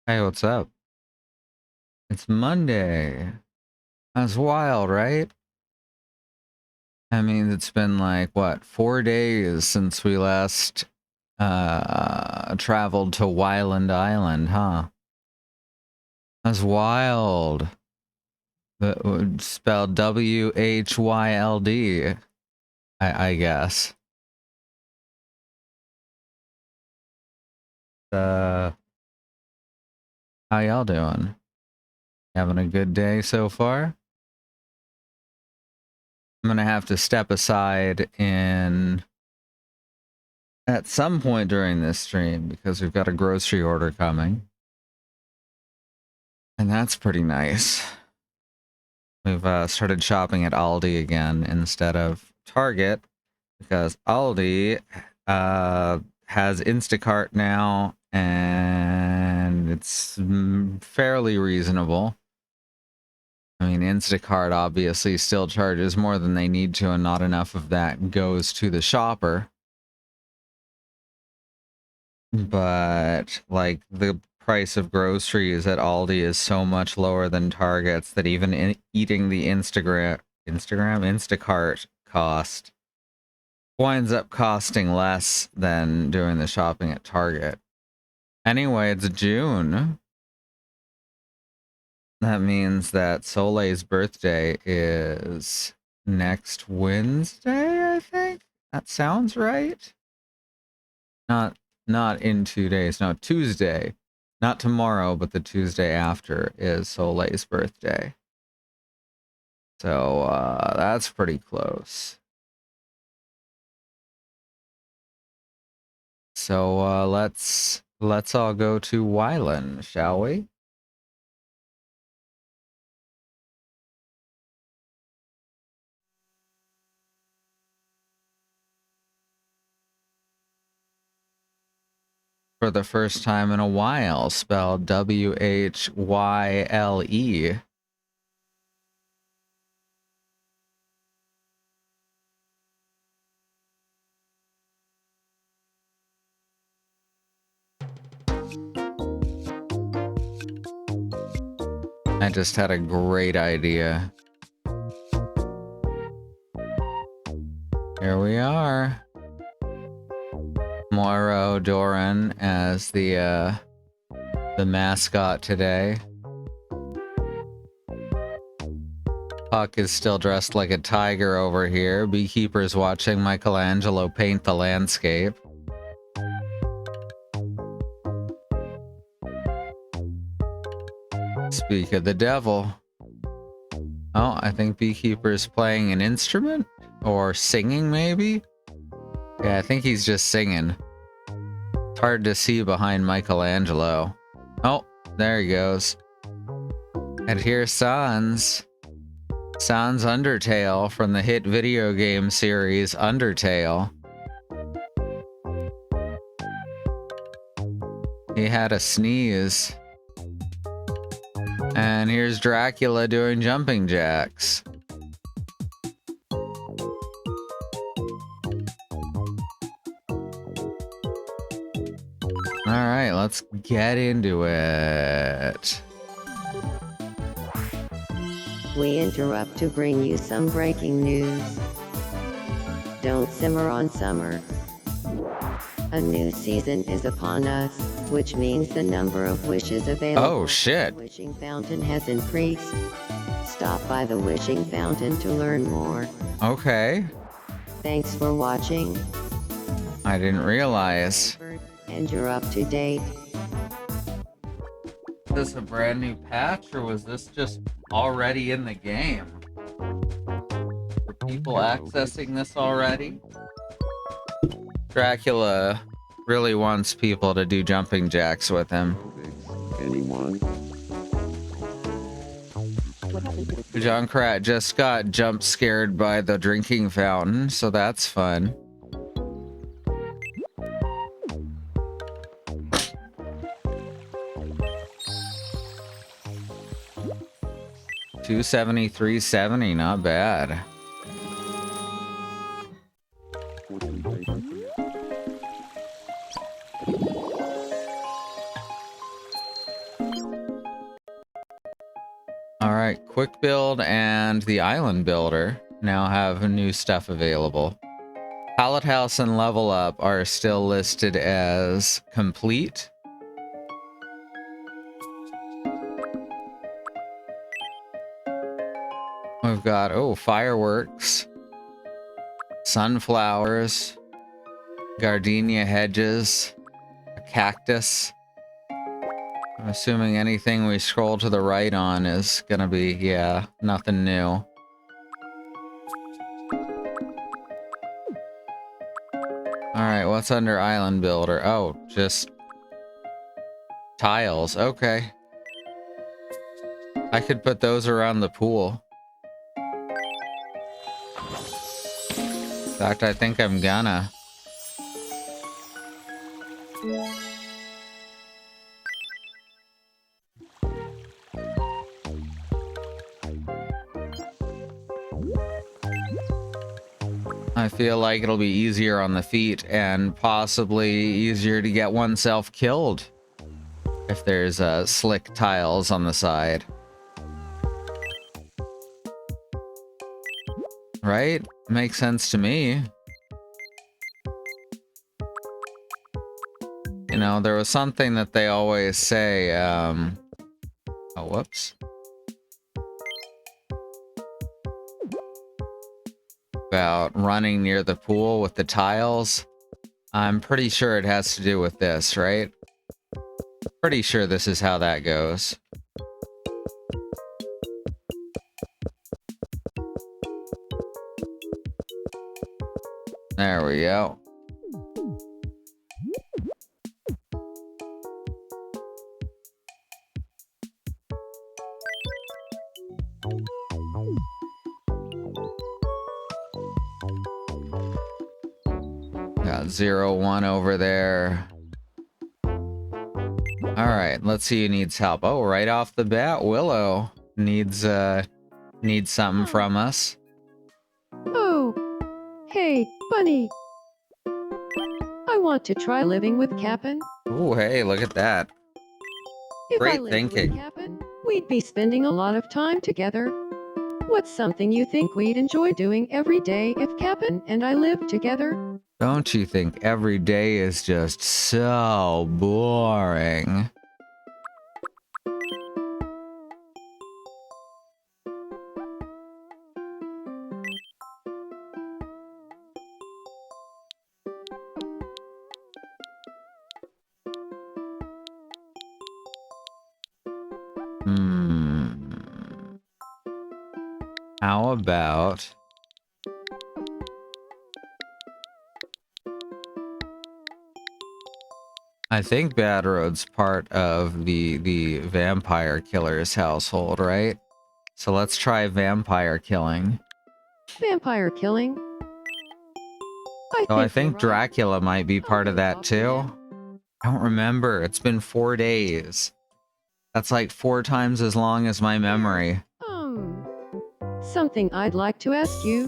Hey, what's up? It's Monday. That's wild, right? I mean, it's been like, what, 4 days since we last traveled to Wyland Island, huh? That's wild. That would spell WHYLD, I guess. Uh, how y'all doing? Having a good day so far? I'm gonna have to step aside in at some point during this stream because we've got a grocery order coming. And that's pretty nice. We've started shopping at Aldi again instead of Target because Aldi has Instacart now and it's fairly reasonable. I mean, Instacart obviously still charges more than they need to, and not enough of that goes to the shopper. But like the price of groceries at Aldi is so much lower than Target's that even eating the Instacart cost winds up costing less than doing the shopping at Target. Anyway, it's June. That means that Soleil's birthday is next Wednesday, I think. That sounds right. Not in 2 days. No, Tuesday. Not tomorrow, but the Tuesday after is Soleil's birthday. So that's pretty close. So let's all go to Wyland, shall we? For the first time in a while, spelled WHYLE. I just had a great idea. Here we are. Moira Doran as the mascot today. Puck is still dressed like a tiger over here. Beekeeper's watching Michelangelo paint the landscape. Speak of the devil. Oh, I think Beekeeper's playing an instrument? Or singing, maybe? Yeah, I think he's just singing. It's hard to see behind Michelangelo. Oh, there he goes. And here's Sans. Sans Undertale from the hit video game series Undertale. He had a sneeze. And here's Dracula doing jumping jacks. Alright, let's get into it. We interrupt to bring you some breaking news. Don't simmer on summer. A new season is upon us, which means the number of wishes available Oh, shit. at the wishing fountain has increased. Stop by the wishing fountain to learn more. Okay. Thanks for watching. I didn't realize. And you're up to date. Is this a brand new patch, or was this just already in the game? Are people accessing this already? Dracula really wants people to do jumping jacks with him. Anyone? Junkrat just got jump scared by the drinking fountain, so that's fun. $273.70, not bad. All right, quick build and the island builder now have new stuff available. Pallet house and level up are still listed as complete. We've got, oh, fireworks, sunflowers, gardenia hedges, a cactus. I'm assuming anything we scroll to the right on is gonna be, yeah, nothing new. Alright, what's under island builder? Oh, just tiles. Okay. I could put those around the pool. In fact, I think I'm gonna. I feel like it'll be easier on the feet and possibly easier to get oneself killed if there's slick tiles on the side. Right? Makes sense to me. You know, there was something that they always say, oh, whoops. About running near the pool with the tiles. I'm pretty sure it has to do with this, right? Pretty sure this is how that goes. There we go. Got 0-1 over there. Alright, let's see who needs help. Oh, right off the bat, Willow needs something from us. Oh, hey, Bunny. I want to try living with Cap'n. Oh, hey, look at that. If I Great lived thinking. with Cap'n, we'd be spending a lot of time together. What's something you think we'd enjoy doing every day if Cap'n and I lived together? Don't you think every day is just so boring? How about... I think Bad Road's part of the vampire killer's household, right? So let's try vampire killing. Vampire killing? So I you're think right. Dracula might be part of that too. I don't remember. It's been 4 days. That's like 4 times as long as my memory. Something I'd like to ask you.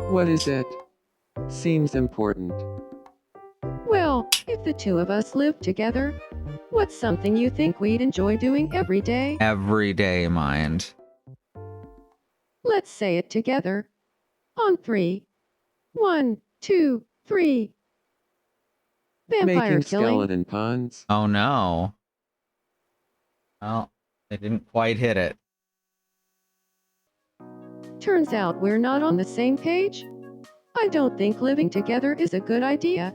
What is it? Seems important. Well, if the two of us lived together, what's something you think we'd enjoy doing every day? Every day, mind. Let's say it together. On 3. 1, 2, 3. Vampire Making killing. skeleton puns. Oh no. Well, they didn't quite hit it. Turns out we're not on the same page. I don't think living together is a good idea.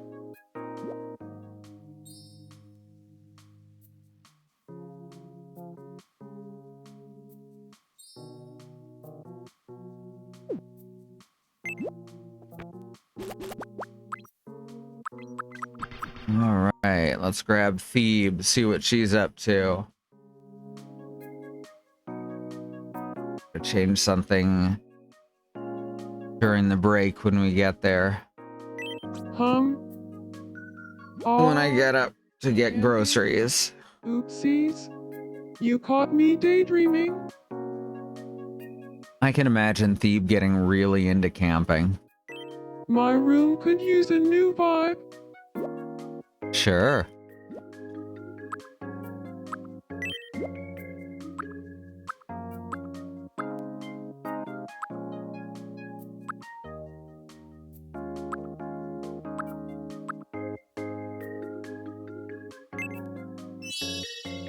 Alright, let's grab Thebe, see what she's up to. Change something during the break when we get there. When I get up to get groceries. Oopsies. You caught me daydreaming. I can imagine Thebe getting really into camping. My room could use a new vibe. Sure.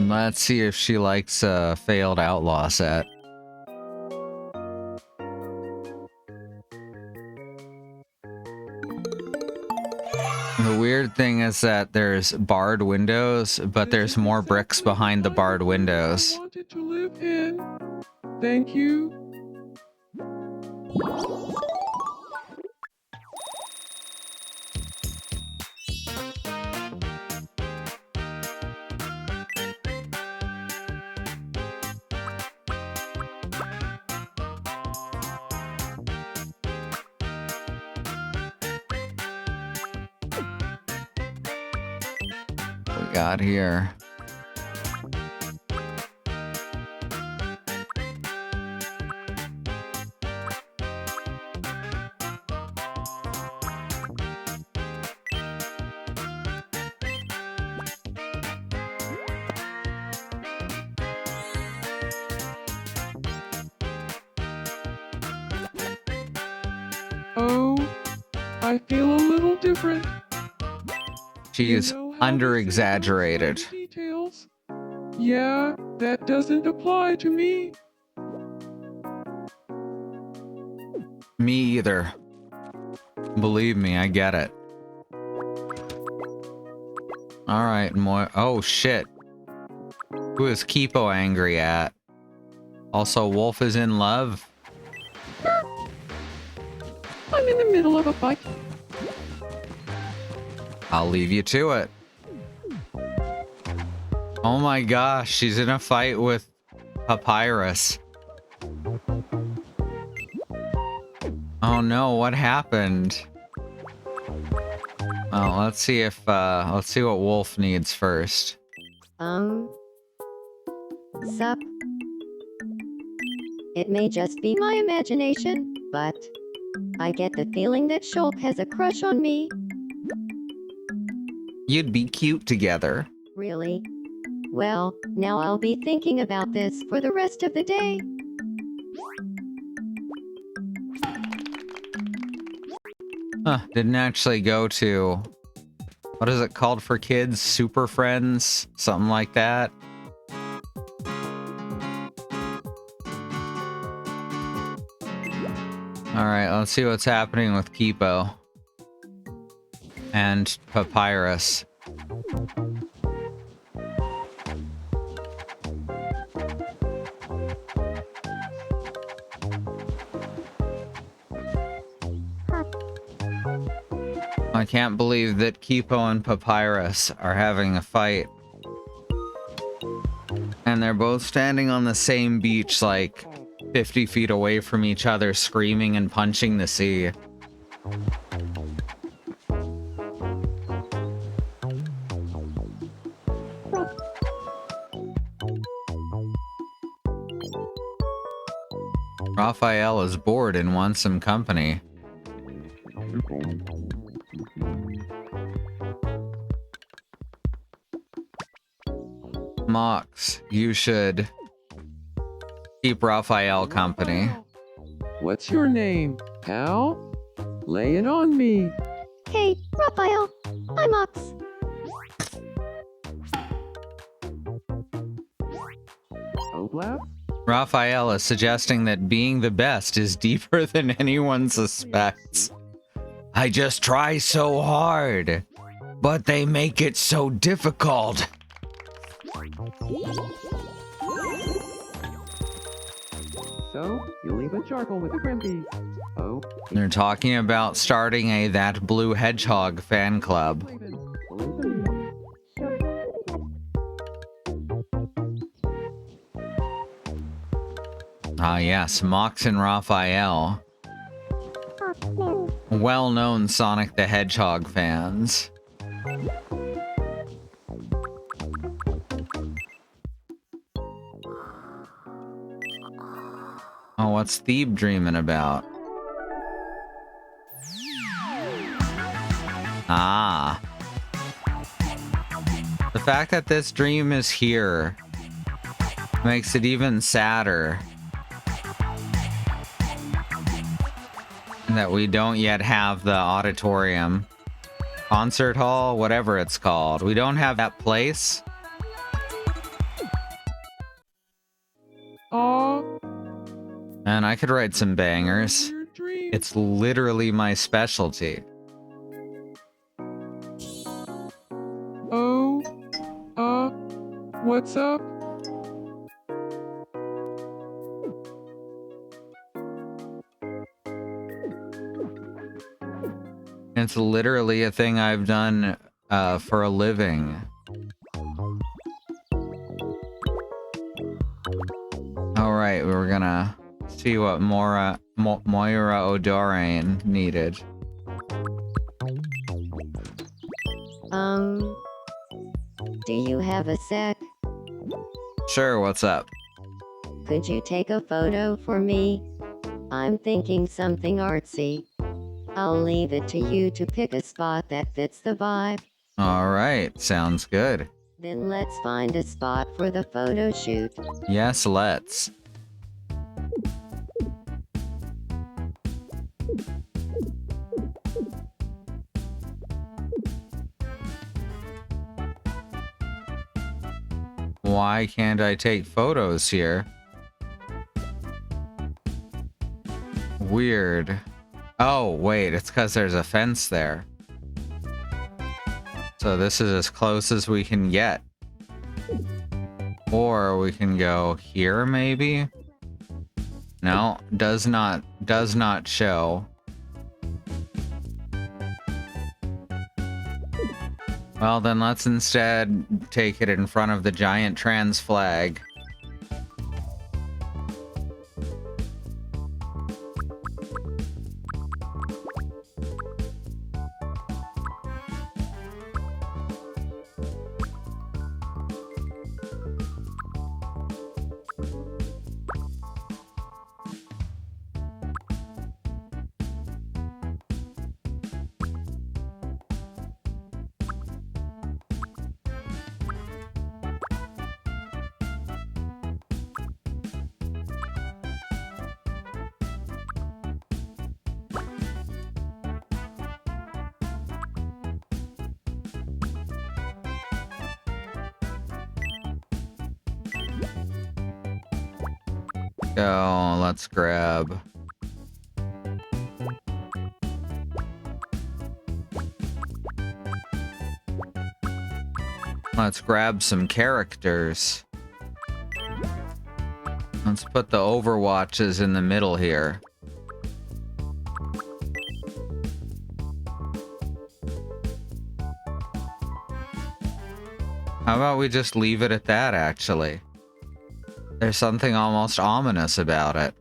Let's see if she likes a failed outlaw set. The weird thing is that there's barred windows, but there's more bricks behind the barred windows. I wanted to live in. Thank you. What we got here? Oh, I feel a little different. She is under-exaggerated. Details. Yeah, that doesn't apply to me. Me either. Believe me, I get it. Alright, more. Oh, shit. Who is Kipo angry at? Also, Wolf is in love. I'm in the middle of a fight. I'll leave you to it. Oh my gosh, she's in a fight with Papyrus. Oh no, what happened? Well, let's see what Wolf needs first. Sup? It may just be my imagination, but I get the feeling that Shulk has a crush on me. You'd be cute together. Really? Well, now I'll be thinking about this for the rest of the day. Huh, didn't actually go to... What is it called for kids? Super Friends? Something like that? Alright, let's see what's happening with Kipo. And Papyrus. I can't believe that Kipo and Papyrus are having a fight. And they're both standing on the same beach, like 50 feet away from each other, screaming and punching the sea. Raphael is bored and wants some company. Mox, you should keep Raphael company. What's your name, pal? Lay it on me. Hey, Raphael, I'm Ox. Oblap? Raphael is suggesting that being the best is deeper than anyone suspects. I just try so hard, but they make it so difficult. So, you'll even charcoal with a Grimpy. Oh, They're talking about starting a That Blue Hedgehog fan club. Ah yes, Mox and Raphael. Well-known Sonic the Hedgehog fans. Oh, what's Thebe dreaming about? Ah. The fact that this dream is here makes it even sadder that we don't yet have the auditorium, concert hall, whatever it's called. We don't have that place. And I could write some bangers. Your dream. It's literally my specialty. Oh, what's up? It's literally a thing I've done for a living. All right, we're gonna see what Moira O'Dorian needed. Do you have a sec? Sure, what's up? Could you take a photo for me? I'm thinking something artsy. I'll leave it to you to pick a spot that fits the vibe. All right, sounds good. Then let's find a spot for the photo shoot. Yes, let's. Why can't I take photos here? Weird. Oh, wait, it's because there's a fence there. So this is as close as we can get. Or we can go here, maybe? No, does not show. Well, then let's instead take it in front of the giant trans flag. Go, let's grab. Let's grab some characters. Let's put the Overwatches in the middle here. How about we just leave it at that, actually? There's something almost ominous about it.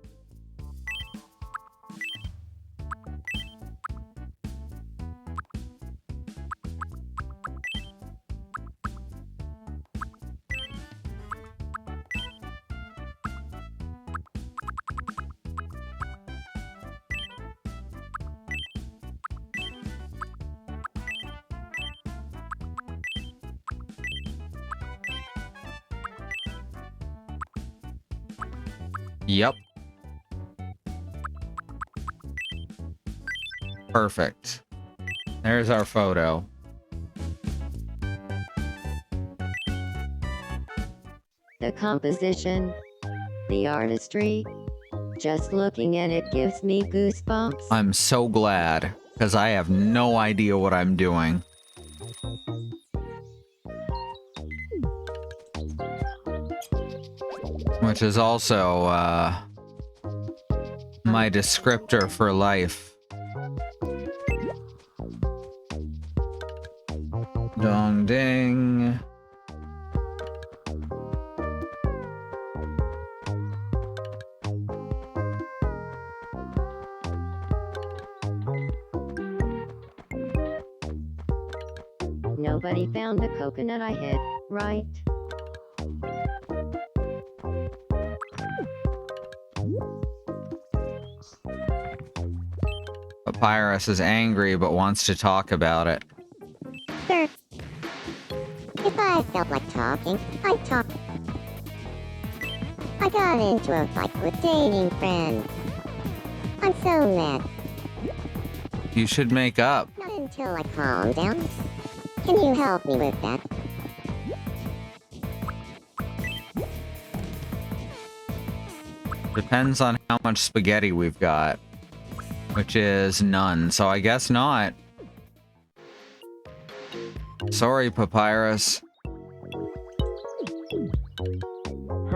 Yep. Perfect. There's our photo. The composition, the artistry, just looking at it gives me goosebumps. I'm so glad, because I have no idea what I'm doing. Which is also, my descriptor for life. Dong ding. Nobody found the coconut I hid, right? Papyrus is angry but wants to talk about it. Sir, if I felt like talking, I'd talk. I got into a fight with dating friend. I'm so mad. You should make up. Not until I calm down. Can you help me with that? Depends on how much spaghetti we've got, which is none, so I guess not. Sorry, Papyrus.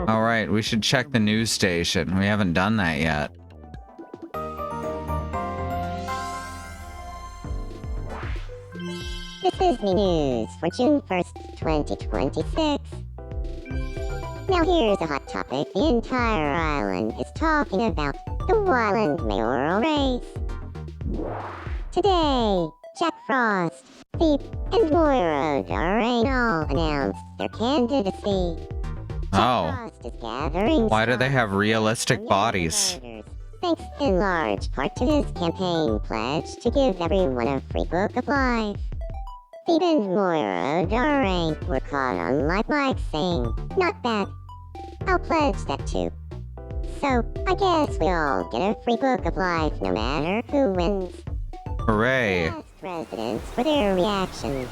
Alright, we should check the news station. We haven't done that yet. This is the news for June 1st, 2026. Now here's a hot topic the entire island is talking about: the Wyland mayoral race. Today, Jack Frost, Thief, and Moira O'Dorain all announced their candidacy. Oh. Jack Frost is gathering Why do they have support realistic from bodies? young voters, thanks in large part to his campaign pledge to give everyone a free book of life. Thief and Moira O'Dorain were caught on live mic saying, "Not bad. I'll pledge that too." So, I guess we all get a free book of life no matter who wins. Hooray. Ask residents for their reactions.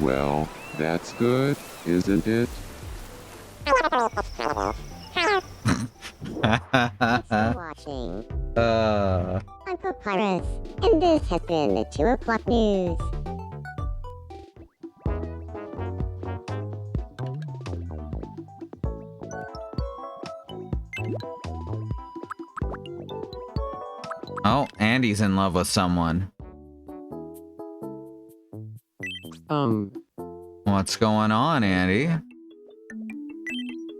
Well, that's good, isn't it? Thanks for watching. uh, I'm Papyrus, and this has been the 2 o'clock news. oh, Andy's in love with someone. What's going on, Andy?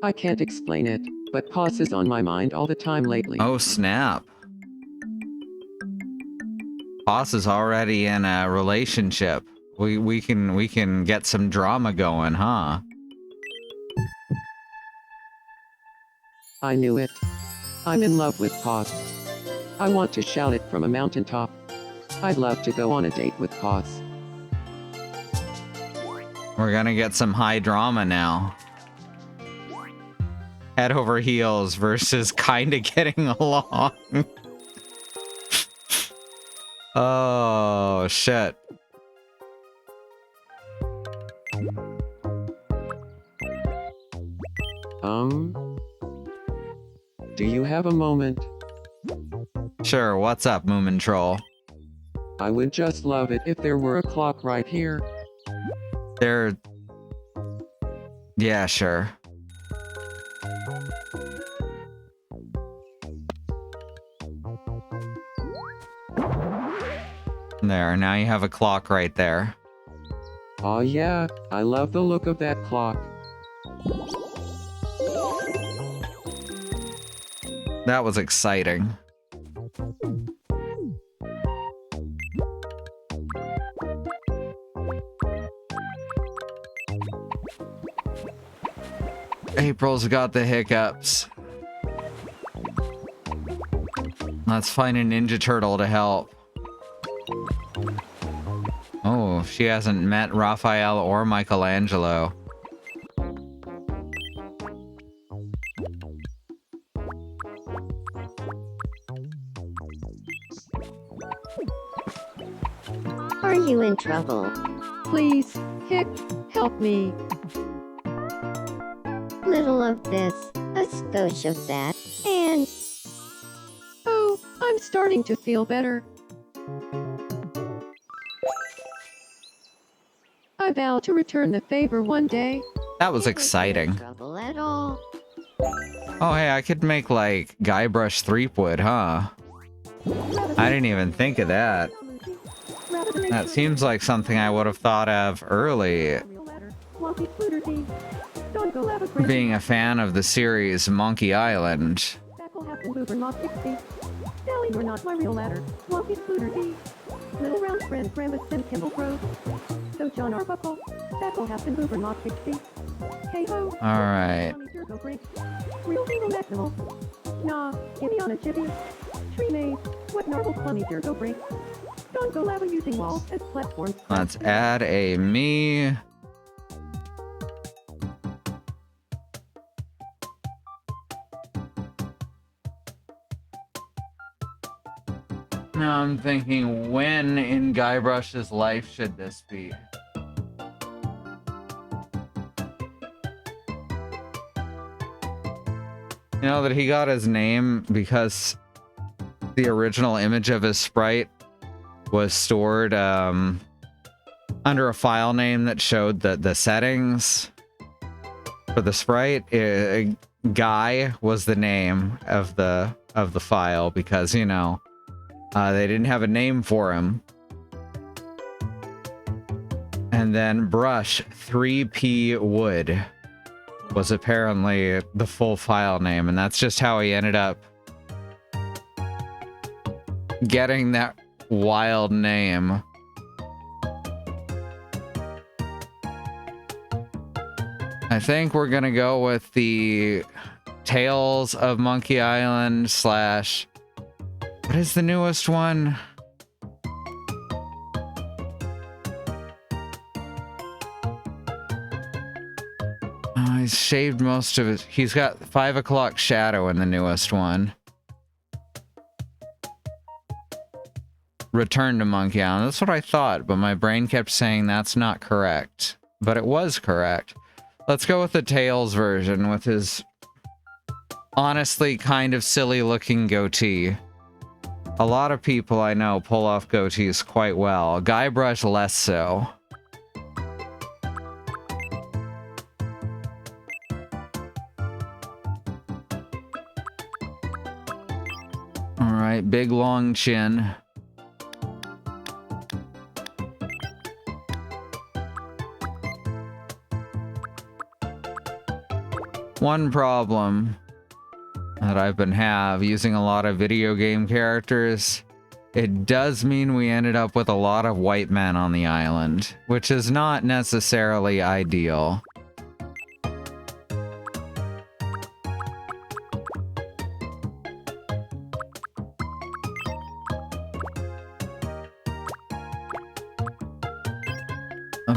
I can't explain it, but Poss is on my mind all the time lately. Oh, snap. Boss is already in a relationship. We can get some drama going, huh? I knew it. I'm in love with Poss. I want to shout it from a mountaintop. I'd love to go on a date with Poss. We're gonna get some high drama now. Head over heels versus kinda getting along. Oh, shit. Do you have a moment? Sure, what's up, Moomin Troll? I would just love it if there were a clock right here. They're... Yeah, sure. There, now you have a clock right there. Aw yeah, I love the look of that clock. That was exciting. April's got the hiccups. Let's find a Ninja Turtle to help. Oh, she hasn't met Raphael or Michelangelo. Are you in trouble? Please, Hick, help me. Little of this, a skosh of that, and Oh, I'm starting to feel better. I vow to return the favor one day. That was exciting. trouble at all. Oh, hey, I could make, like, Guybrush Threepwood, huh? I didn't even think of that. That seems like something I would have thought of early, being a fan of the series Monkey Island. You're not my real ladder. Wonky Spooter Little round friend Grambus and Kimball Grove. So John Arbuckle. That'll happen Boober not 60. Hey ho. Alright. Real Eagle Maximal. Nah, give me on a chippy. Tree maze. What narble plummy jerko break. Don't go lava using walls as platforms. Let's add a me. Now I'm thinking, when in Guybrush's life should this be? You know that he got his name because the original image of his sprite was stored under a file name that showed the settings for the sprite. Guy was the name of the file because, you know, they didn't have a name for him. And then brush 3P wood was apparently the full file name, and that's just how he ended up getting that wild name. I think we're gonna go with the Tales of Monkey Island / what is the newest one? He's shaved most of it. He's got 5 o'clock shadow in the newest one. Return to Monkey Island. That's what I thought, but my brain kept saying that's not correct. But it was correct. Let's go with the Tails version with his honestly kind of silly looking goatee. A lot of people I know pull off goatees quite well. Guybrush less so. Alright, big long chin. One problem that I've been using a lot of video game characters, it does mean we ended up with a lot of white men on the island, which is not necessarily ideal.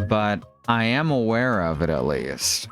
But I am aware of it at least.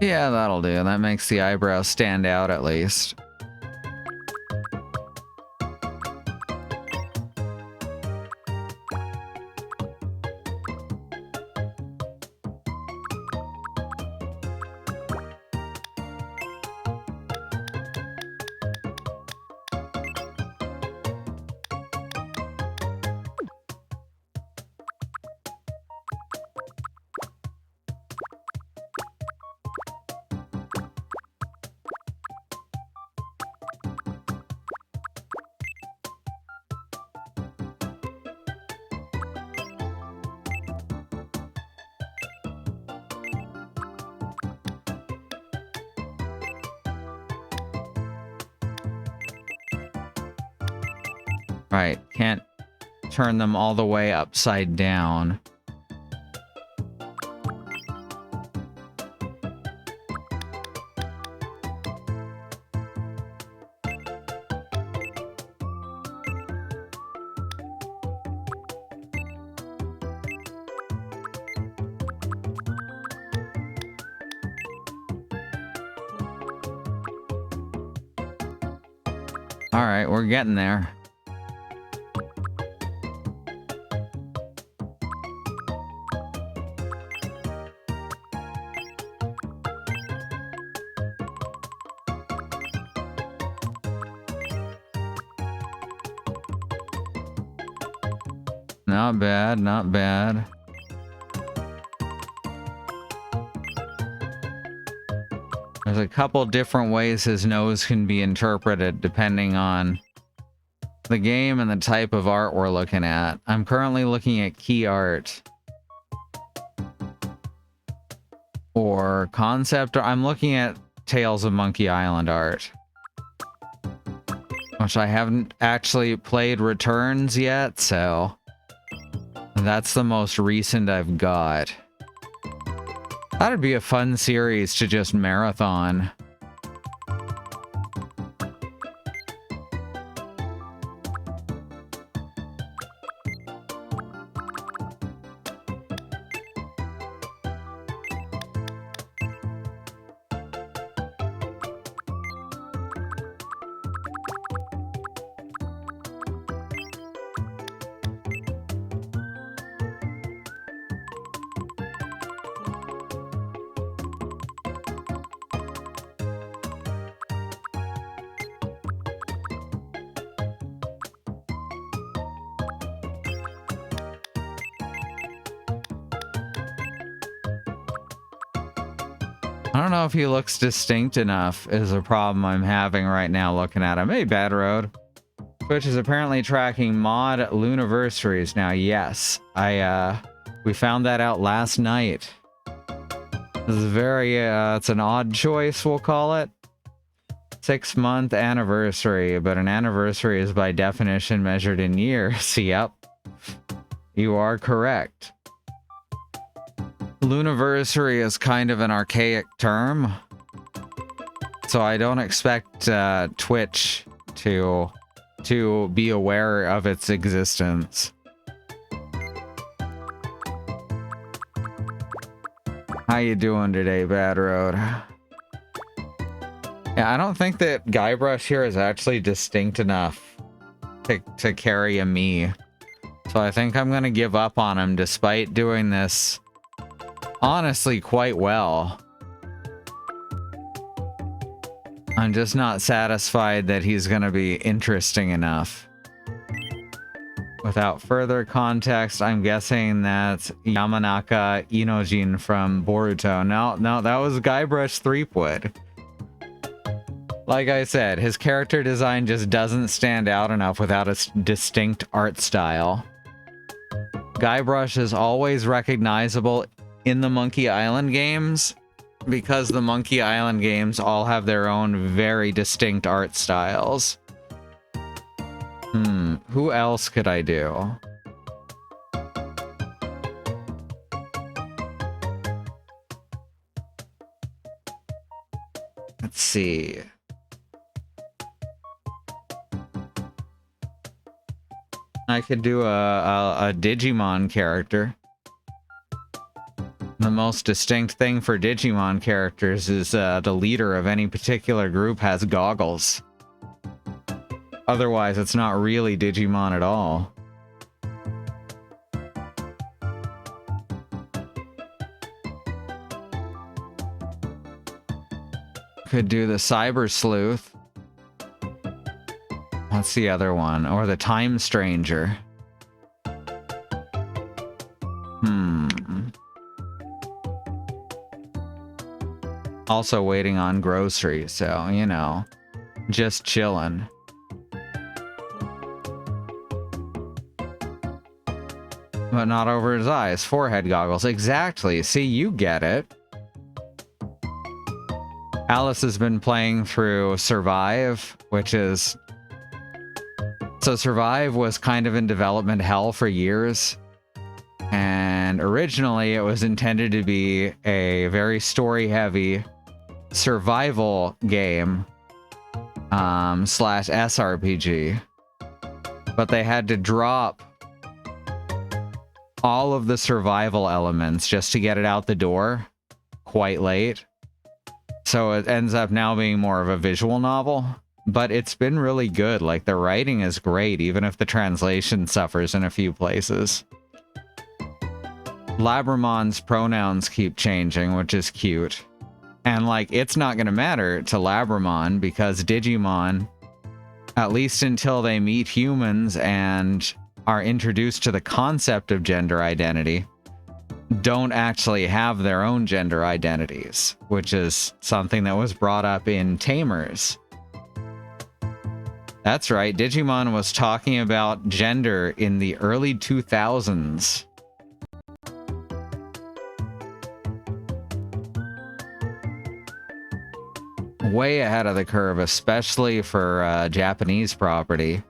Yeah, that'll do. That makes the eyebrows stand out at least. Right, can't turn them all the way upside down. All right, we're getting there. Not bad, not bad. There's a couple different ways his nose can be interpreted depending on the game and the type of art we're looking at. I'm currently looking at key art. Or concept, or I'm looking at Tales of Monkey Island art. Which I haven't actually played Returns yet, so that's the most recent I've got. That'd be a fun series to just marathon. I don't know if he looks distinct enough is a problem I'm having right now looking at him. Hey, Bad Road. Twitch is apparently tracking mod Luniversaries now. Yes, we found that out last night. This is very, it's an odd choice, we'll call it. 6-month anniversary, but an anniversary is by definition measured in years. Yep, you are correct. Luniversary is kind of an archaic term, so I don't expect Twitch to be aware of its existence. How you doing today, Bad Road? Yeah, I don't think that Guybrush here is actually distinct enough to carry a me, so I think I'm gonna give up on him despite doing this honestly quite well. I'm just not satisfied that he's gonna be interesting enough. Without further context, I'm guessing that's Yamanaka Inojin from Boruto. No, that was Guybrush Threepwood. Like I said, his character design just doesn't stand out enough without a distinct art style. Guybrush is always recognizable in the Monkey Island games because the Monkey Island games all have their own very distinct art styles. Who else could I do? Let's see. I could do a Digimon character. The most distinct thing for Digimon characters is the leader of any particular group has goggles. Otherwise, it's not really Digimon at all. Could do the Cyber Sleuth. What's the other one? Or the Time Stranger. Also waiting on groceries, so, you know, just chilling. But not over his eyes. Forehead goggles. Exactly. See, you get it. Alice has been playing through Survive, which is... So Survive was kind of in development hell for years. And originally it was intended to be a very story-heavy survival game slash SRPG. But they had to drop all of the survival elements just to get it out the door quite late. So it ends up now being more of a visual novel. But it's been really good. Like, the writing is great, even if the translation suffers in a few places. Labramon's pronouns keep changing, which is cute. And, like, it's not going to matter to Labramon because Digimon, at least until they meet humans and are introduced to the concept of gender identity don't actually have their own gender identities, which is something that was brought up in Tamers. That's right, Digimon was talking about gender in the early 2000s. Way ahead of the curve, especially for Japanese property.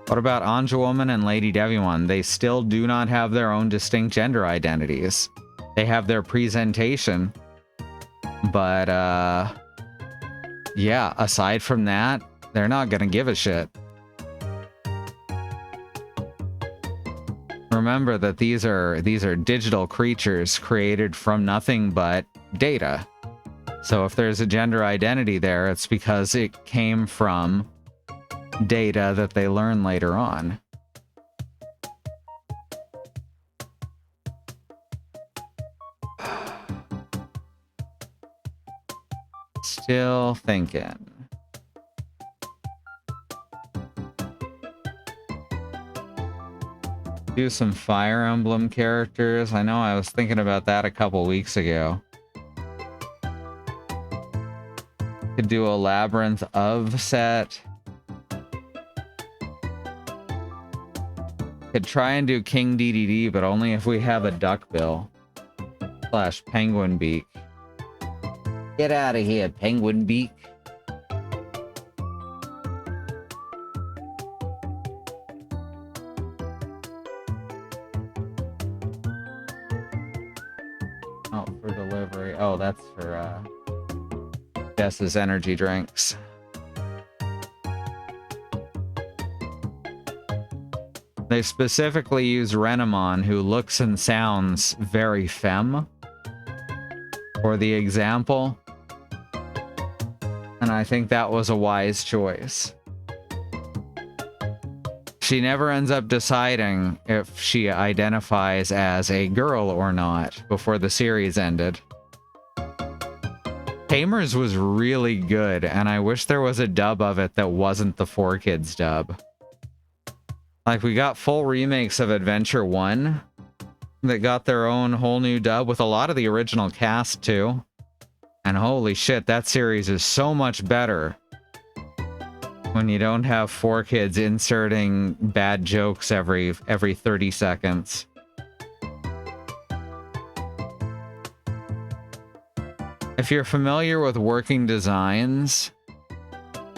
What about Anja Woman and Lady Devimon? They still do not have their own distinct gender identities. They have their presentation. But, yeah, aside from that, they're not gonna give a shit. Remember that these are digital creatures created from nothing but data. So if there's a gender identity there, it's because it came from data that they learn later on. Still thinking. Do some Fire Emblem characters. I know I was thinking about that a couple weeks ago. Could do a Labyrinth of set. Could try and do King DDD, but only if we have a duckbill / penguin beak. Get out of here, penguin beak. Oh, for delivery. Oh, that's for Jess's energy drinks. They specifically use Renamon, who looks and sounds very femme, for the example. And I think that was a wise choice. She never ends up deciding if she identifies as a girl or not before the series ended. Tamers was really good, and I wish there was a dub of it that wasn't the 4Kids dub. Like, we got full remakes of Adventure 1 that got their own whole new dub with a lot of the original cast, too. And holy shit, that series is so much better when you don't have 4Kids inserting bad jokes every 30 seconds. If you're familiar with working designs,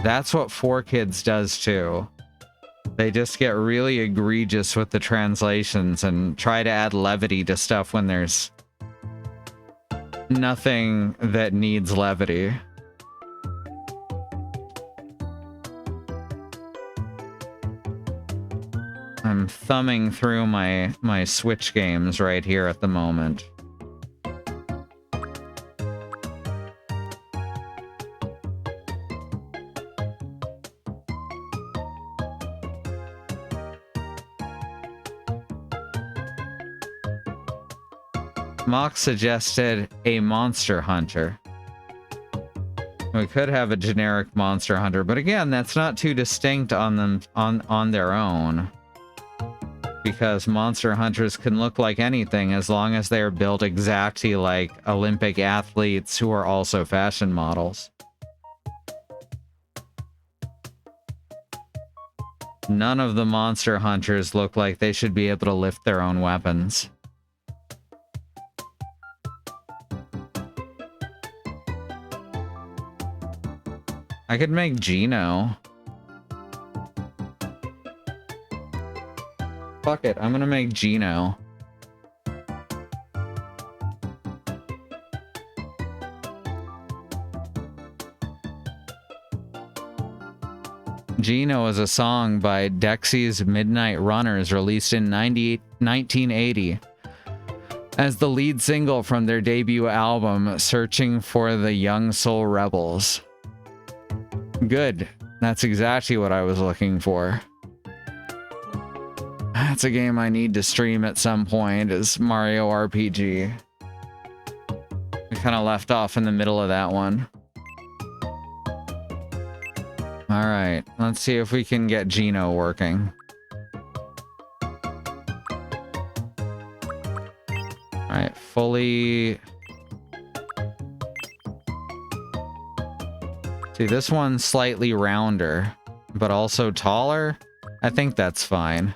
that's what 4Kids does, too. They just get really egregious with the translations and try to add levity to stuff when there's nothing that needs levity. I'm thumbing through my Switch games right here at the moment. Mock suggested a Monster Hunter. We could have a generic Monster Hunter, but again, that's not too distinct on them on their own. Because Monster Hunters can look like anything as long as they are built exactly like Olympic athletes who are also fashion models. None of the Monster Hunters look like they should be able to lift their own weapons. I could make Gino. Fuck it, I'm gonna make Gino. Gino is a song by Dexy's Midnight Runners released in 1980 as the lead single from their debut album, Searching for the Young Soul Rebels. Good. That's exactly what I was looking for. That's a game I need to stream at some point, is Mario RPG. We kind of left off in the middle of that one. Alright, let's see if we can get Gino working. All right, fully. See, this one's slightly rounder, but also taller. I think that's fine.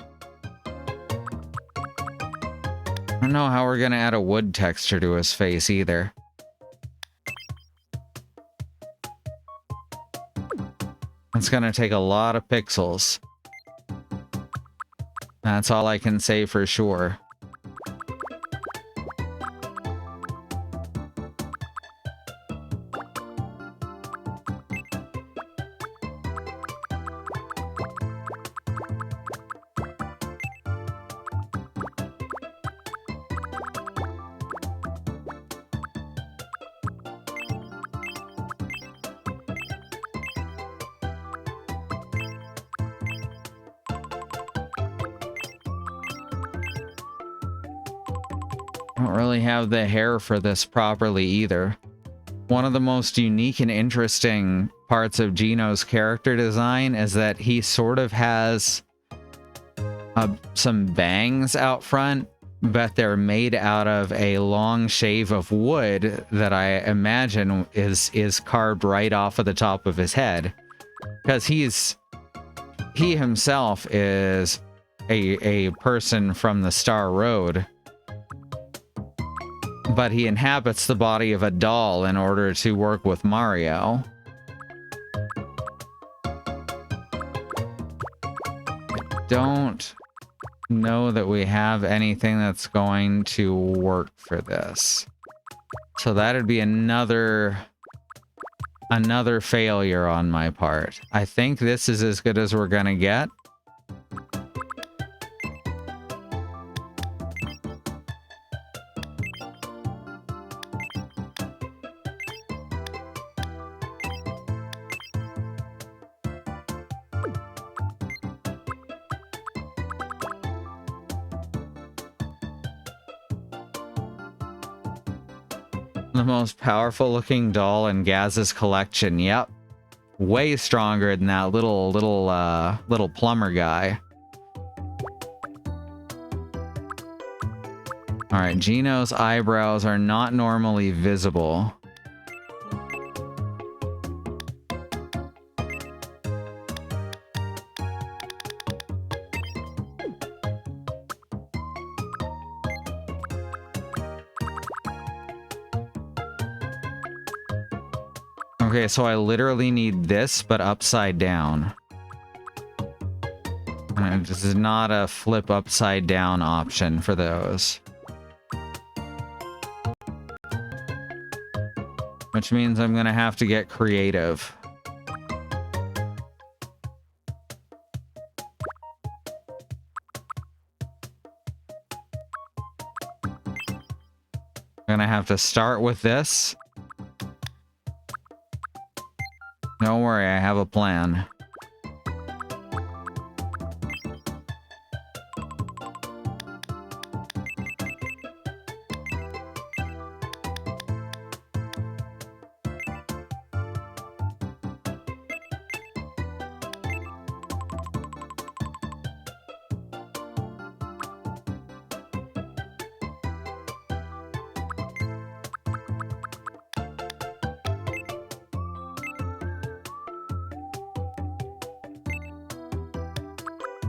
I don't know how we're gonna add a wood texture to his face either. It's gonna take a lot of pixels. That's all I can say for sure. I don't really have the hair for this properly either. One of the most unique and interesting parts of Gino's character design is that he sort of has some bangs out front, but they're made out of a long shave of wood that I imagine is carved right off of the top of his head. Because he himself is a person from the Star Road, but he inhabits the body of a doll in order to work with Mario. I don't know that we have anything that's going to work for this. So that'd be another failure on my part. I think this is as good as we're gonna get. The most powerful looking doll in Gaz's collection. Yep. Way stronger than that little plumber guy. All right, Gino's eyebrows are not normally visible. Okay, so I literally need this, but upside down. And this is not a flip upside down option for those. Which means I'm gonna have to get creative. I'm gonna have to start with this. Don't worry, I have a plan.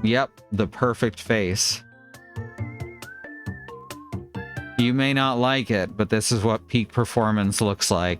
Yep, the perfect face. You may not like it, but this is what peak performance looks like.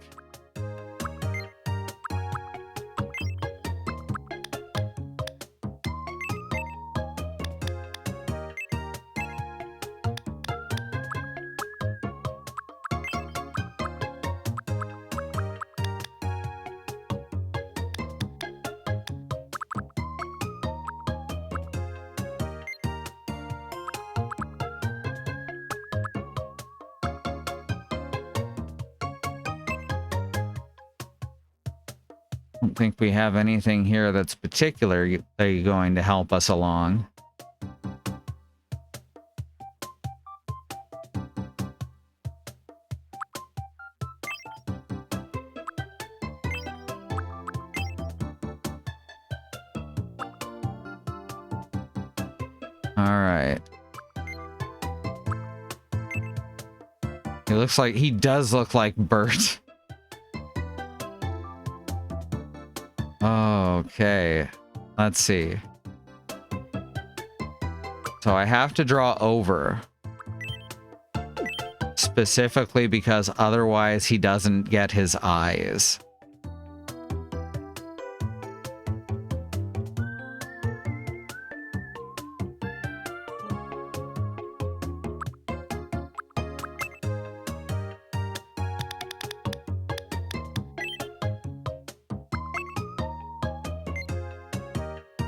I don't think we have anything here that's particularly going to help us along. All right. He does look like Bert. Okay. Let's see. So I have to draw over. Specifically because otherwise he doesn't get his eyes.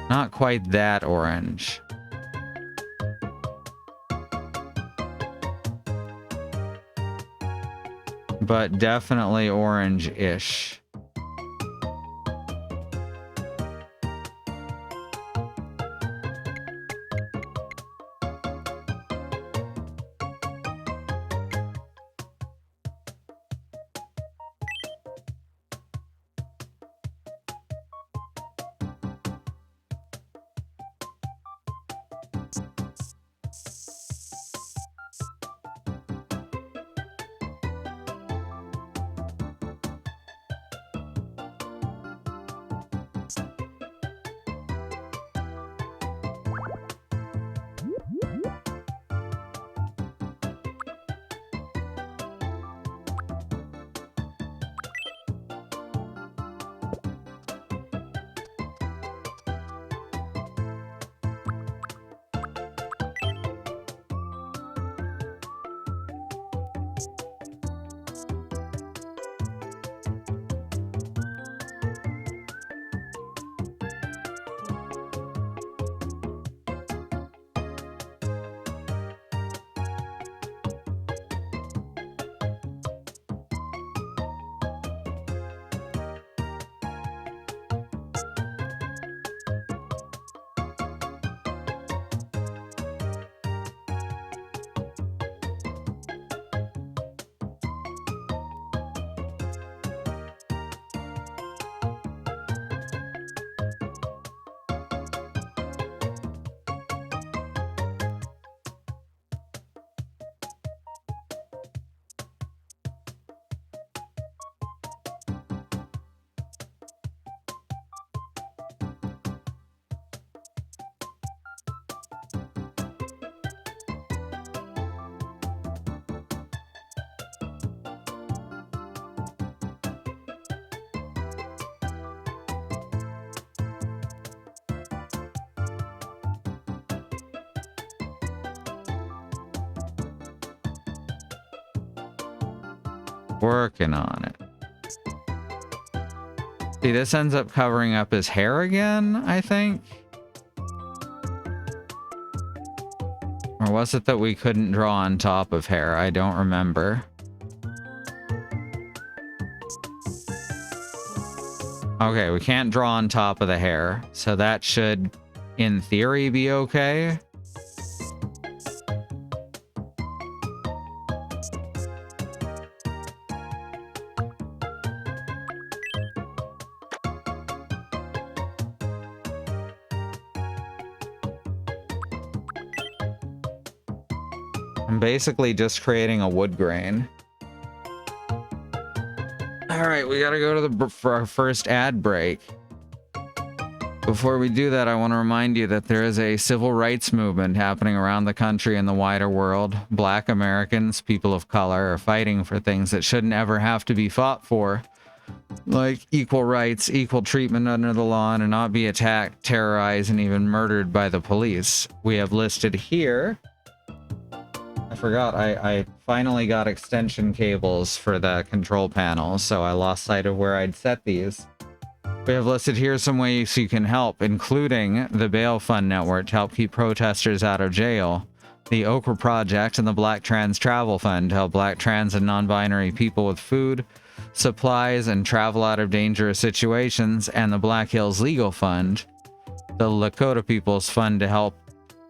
Not quite that orange. But definitely orange-ish. Working on it. See, this ends up covering up his hair again, I think. Or was it that we couldn't draw on top of hair? I don't remember. Okay, we can't draw on top of the hair, so that should, in theory, be okay. I'm basically just creating a wood grain. Alright, we gotta go to for our first ad break. Before we do that, I want to remind you that there is a civil rights movement happening around the country and the wider world. Black Americans, people of color, are fighting for things that shouldn't ever have to be fought for. Like equal rights, equal treatment under the law, and to not be attacked, terrorized, and even murdered by the police. We have listed here... I forgot, I finally got extension cables for the control panel, so I lost sight of where I'd set these. We have listed here some ways you can help, including the Bail Fund Network to help keep protesters out of jail, the Okra Project and the Black Trans Travel Fund to help black trans and non-binary people with food, supplies, and travel out of dangerous situations, and the Black Hills Legal Fund, the Lakota People's Fund to help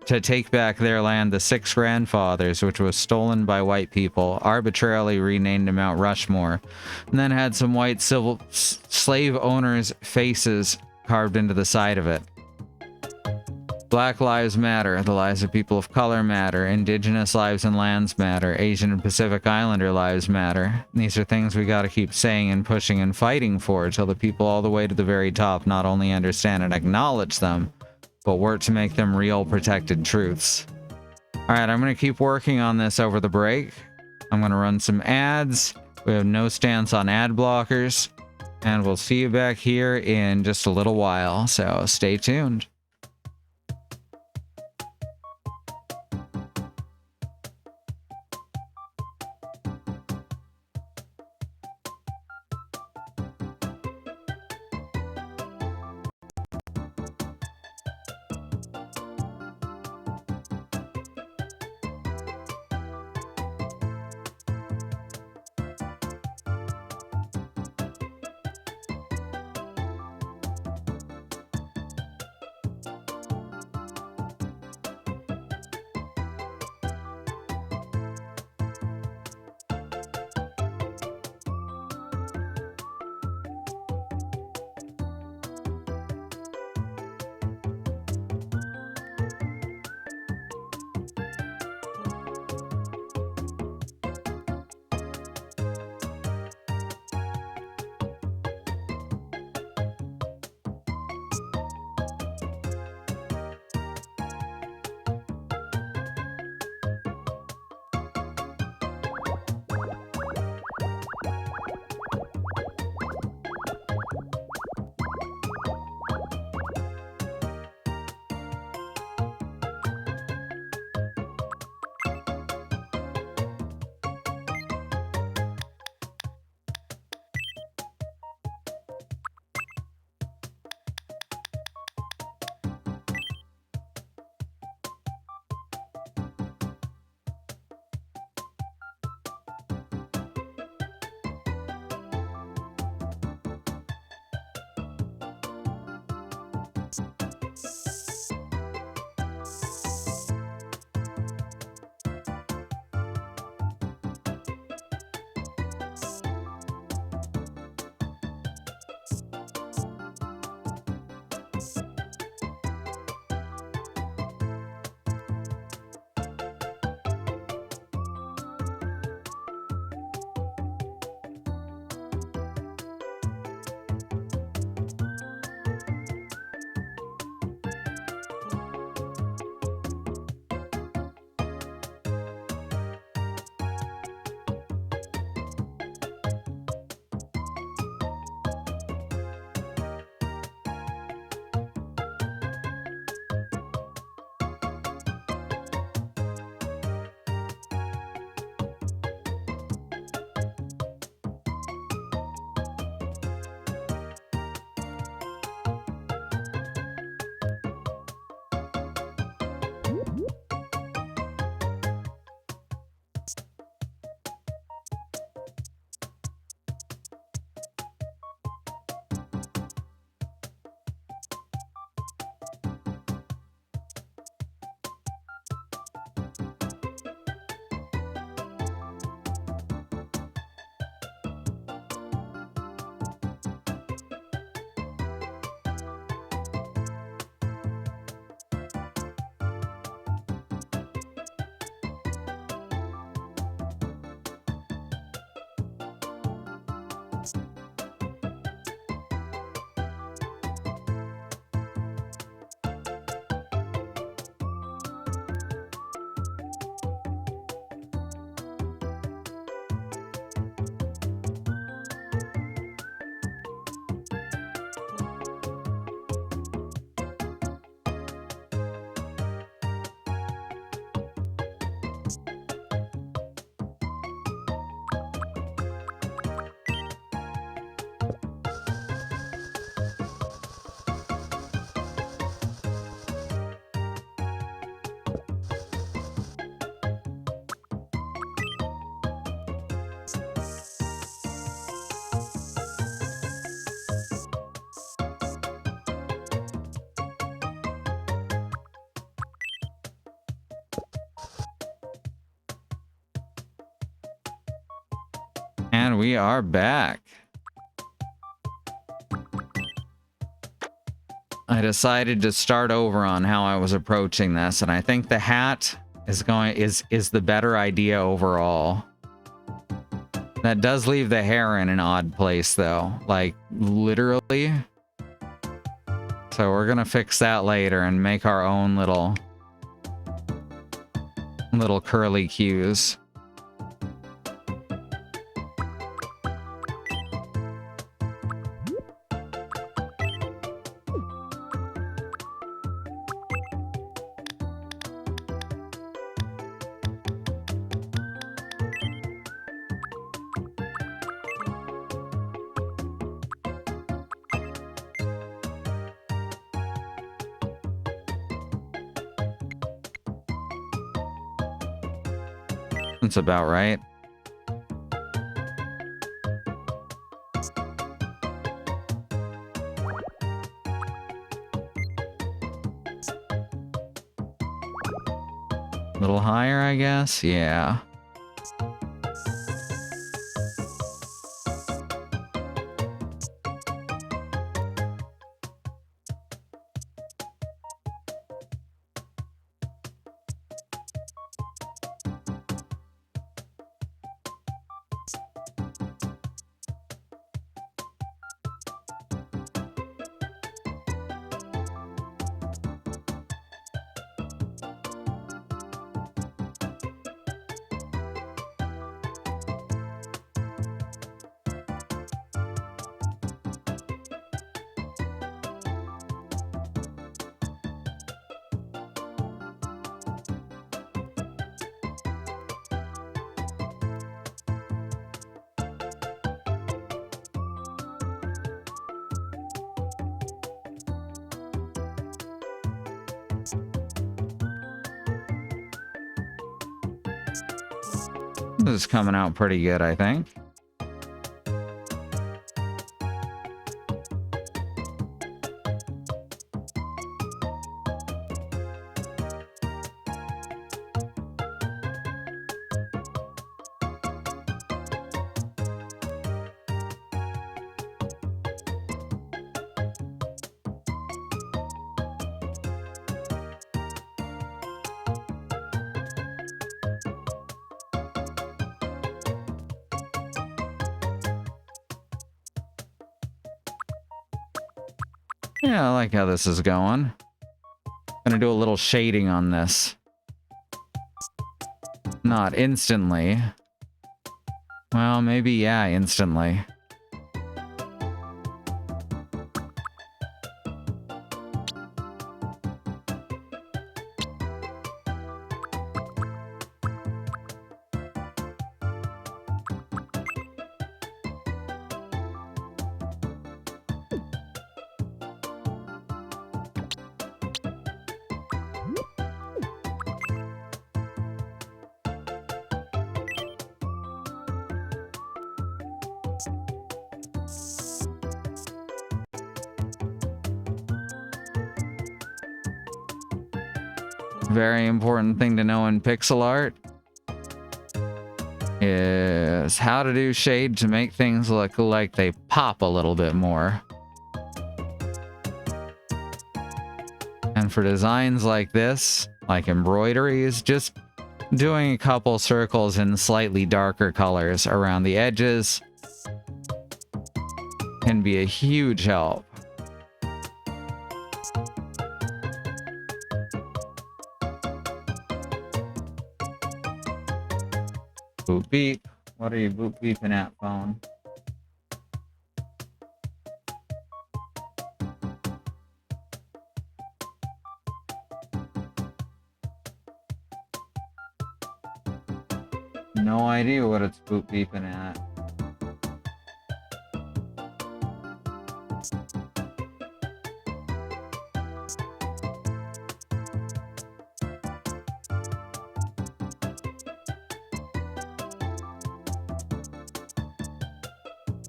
to take back their land, the Six Grandfathers, which was stolen by white people, arbitrarily renamed to Mount Rushmore, and then had some white slave owners' faces carved into the side of it. Black lives matter. The lives of people of color matter. Indigenous lives and lands matter. Asian and Pacific Islander lives matter. These are things we gotta keep saying and pushing and fighting for till the people all the way to the very top not only understand and acknowledge them, but work to make them real protected truths. Alright, I'm gonna keep working on this over the break. I'm gonna run some ads. We have no stance on ad blockers. And we'll see you back here in just a little while, so stay tuned. And we are back. I decided to start over on how I was approaching this, and I think the hat is the better idea overall. That does leave the hair in an odd place though, like literally. So we're gonna fix that later and make our own little curly cues. That's about right. A little higher, I guess. Yeah. This is coming out pretty good, I think. Yeah, I like how this is going. Gonna do a little shading on this. Not instantly. Well, maybe, yeah, instantly. Very important thing to know in pixel art is how to do shade to make things look like they pop a little bit more. And for designs like this, like embroideries, just doing a couple circles in slightly darker colors around the edges can be a huge help. Boop beep. What are you boop beeping at, phone? No idea what it's boop beeping at.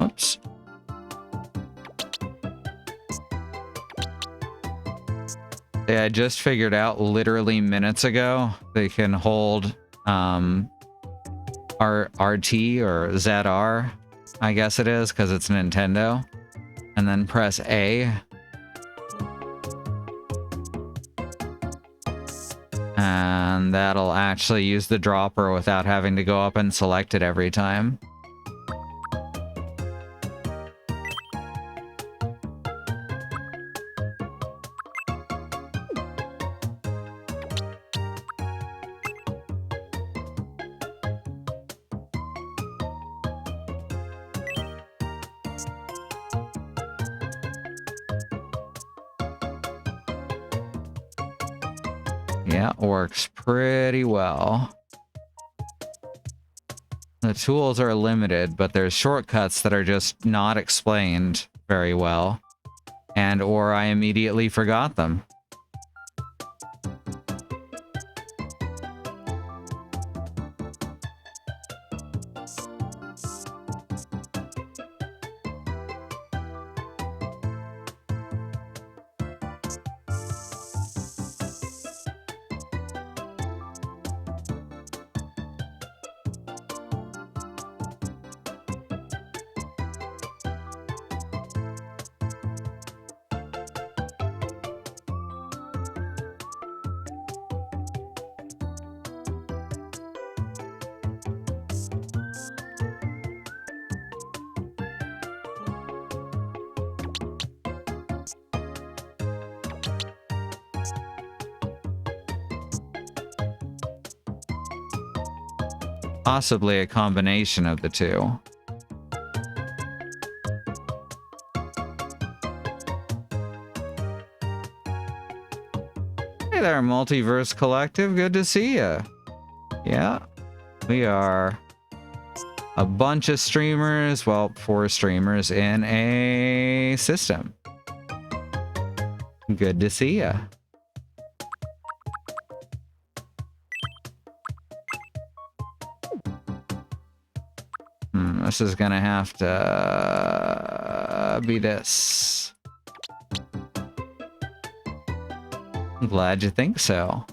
Oops. Yeah, I just figured out literally minutes ago they can hold RT or ZR, I guess it is, because it's Nintendo, and then press A And that'll actually use the dropper without having to go up and select it every time. Yeah, works pretty well. The tools are limited, but there's shortcuts that are just not explained very well. And or I immediately forgot them. Possibly a combination of the two. Hey there, Multiverse Collective. Good to see you. Yeah, we are a bunch of streamers, well, 4 streamers in a system. Good to see ya. This is gonna have to be this. I'm glad you think so.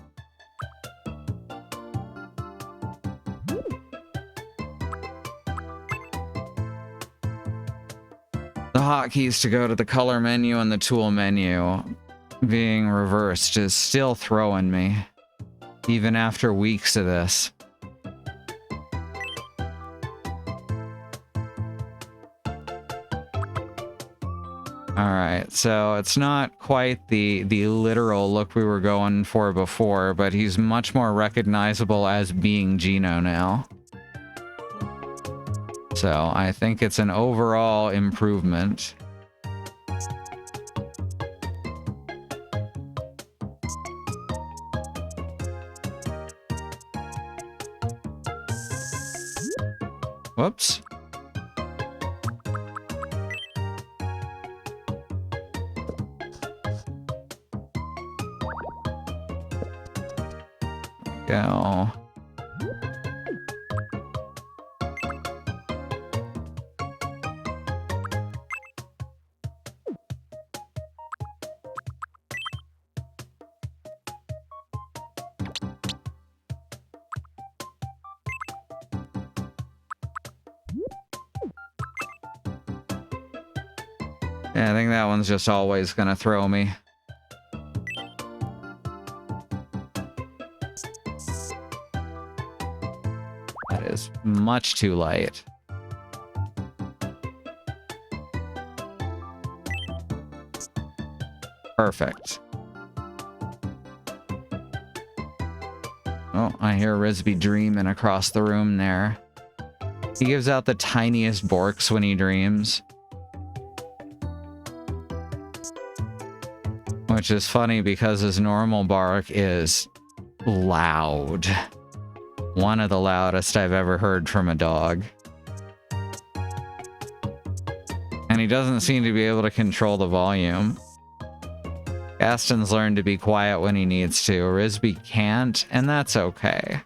The hotkeys to go to the color menu and the tool menu being reversed is still throwing me, even after weeks of this. Alright, so it's not quite the literal look we were going for before, but he's much more recognizable as being Gino now. So I think it's an overall improvement. Whoops. Go. Yeah, I think that one's just always gonna throw me. That is much too light. Perfect. Oh, I hear Risby dreaming across the room there. He gives out the tiniest borks when he dreams. Which is funny because his normal bark is loud. One of the loudest I've ever heard from a dog. And he doesn't seem to be able to control the volume. Gaston's learned to be quiet when he needs to. Risby can't, and that's okay.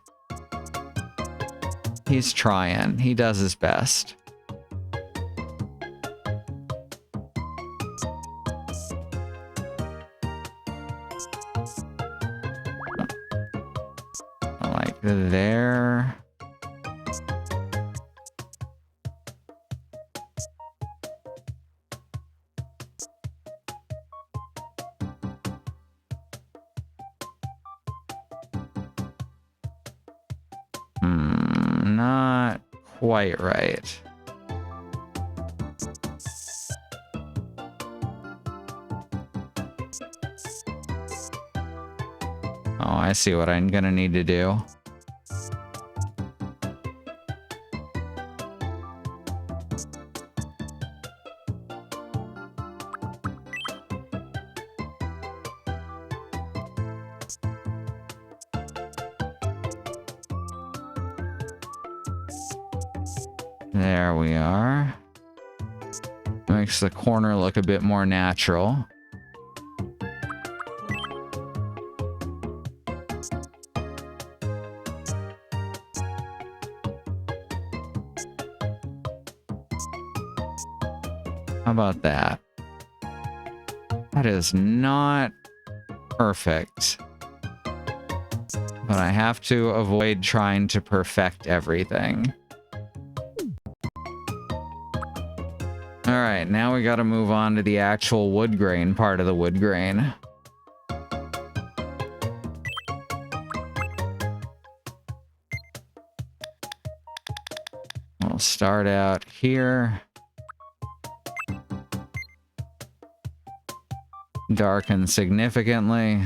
He's trying. He does his best. Like there. Not quite right. Oh, I see what I'm gonna need to do. There we are. Makes the corner look a bit more natural. How about that? That is not perfect. But I have to avoid trying to perfect everything. Alright, now we gotta move on to the actual wood grain part of the wood grain. We'll start out here. Darken significantly.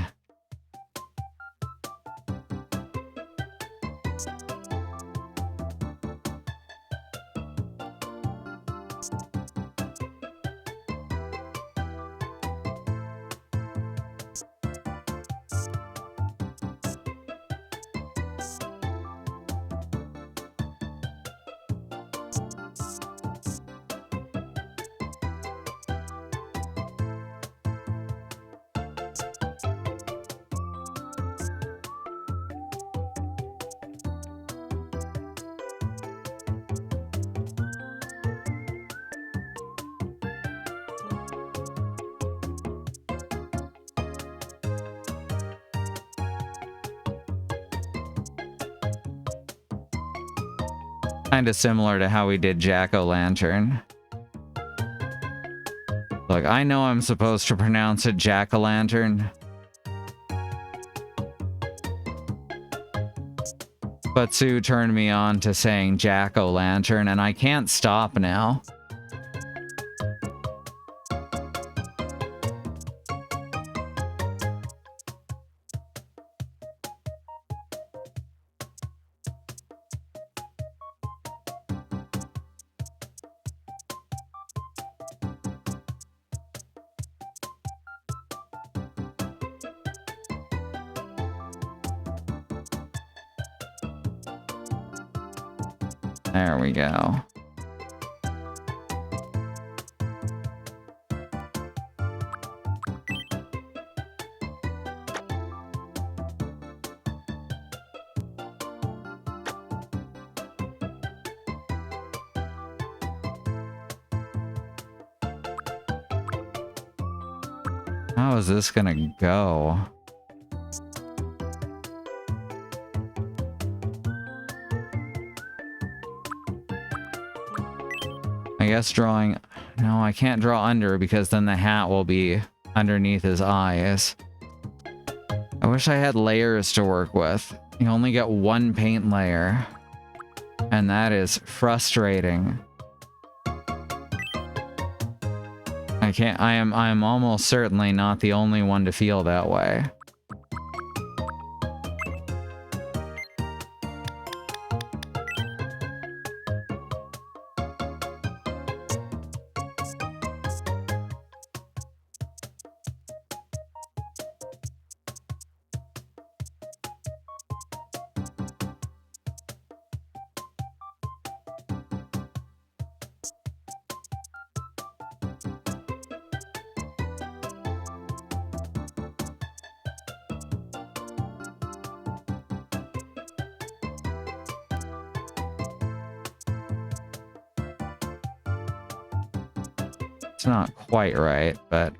Kind of similar to how we did Jack-o'-lantern. Look, I know I'm supposed to pronounce it Jack-o'-lantern. But Sue turned me on to saying Jack-o'-lantern, and I can't stop now. There we go. How is this gonna go? I guess drawing... No, I can't draw under because then the hat will be underneath his eyes. I wish I had layers to work with. You only get one paint layer. And that is frustrating. I am almost certainly not the only one to feel that way. It's not quite right, but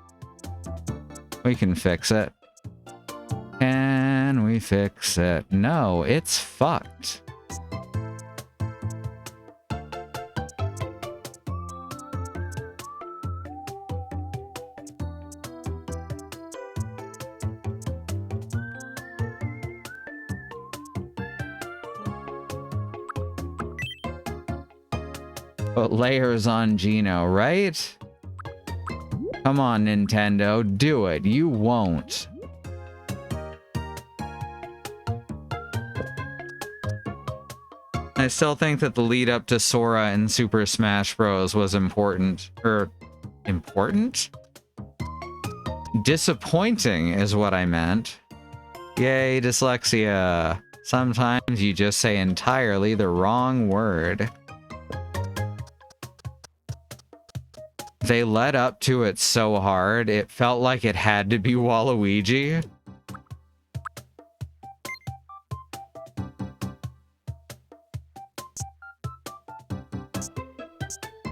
we can fix it. Can we fix it? No, it's fucked. Put layers on Geno, right? Come on, Nintendo, do it. You won't. I still think that the lead up to Sora in Super Smash Bros. Was important. Important? Disappointing is what I meant. Yay, dyslexia. Sometimes you just say entirely the wrong word. They led up to it so hard, it felt like it had to be Waluigi.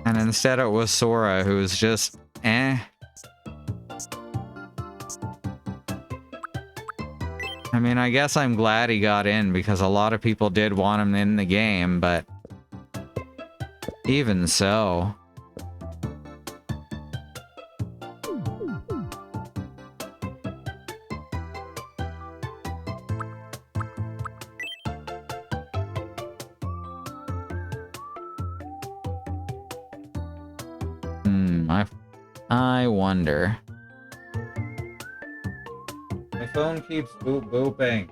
And instead it was Sora, who was just, eh. I mean, I guess I'm glad he got in, because a lot of people did want him in the game, but even so. I wonder. My phone keeps booping.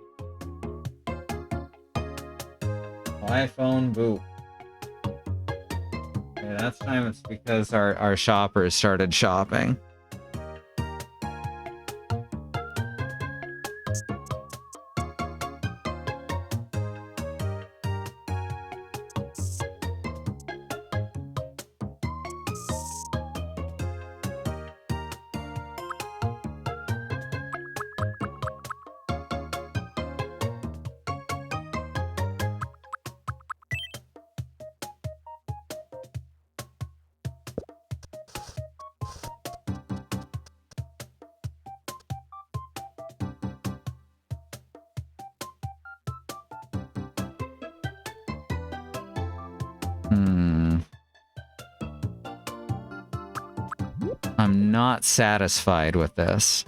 My phone boop. Okay, that's time it's because our shoppers started shopping. I'm not satisfied with this.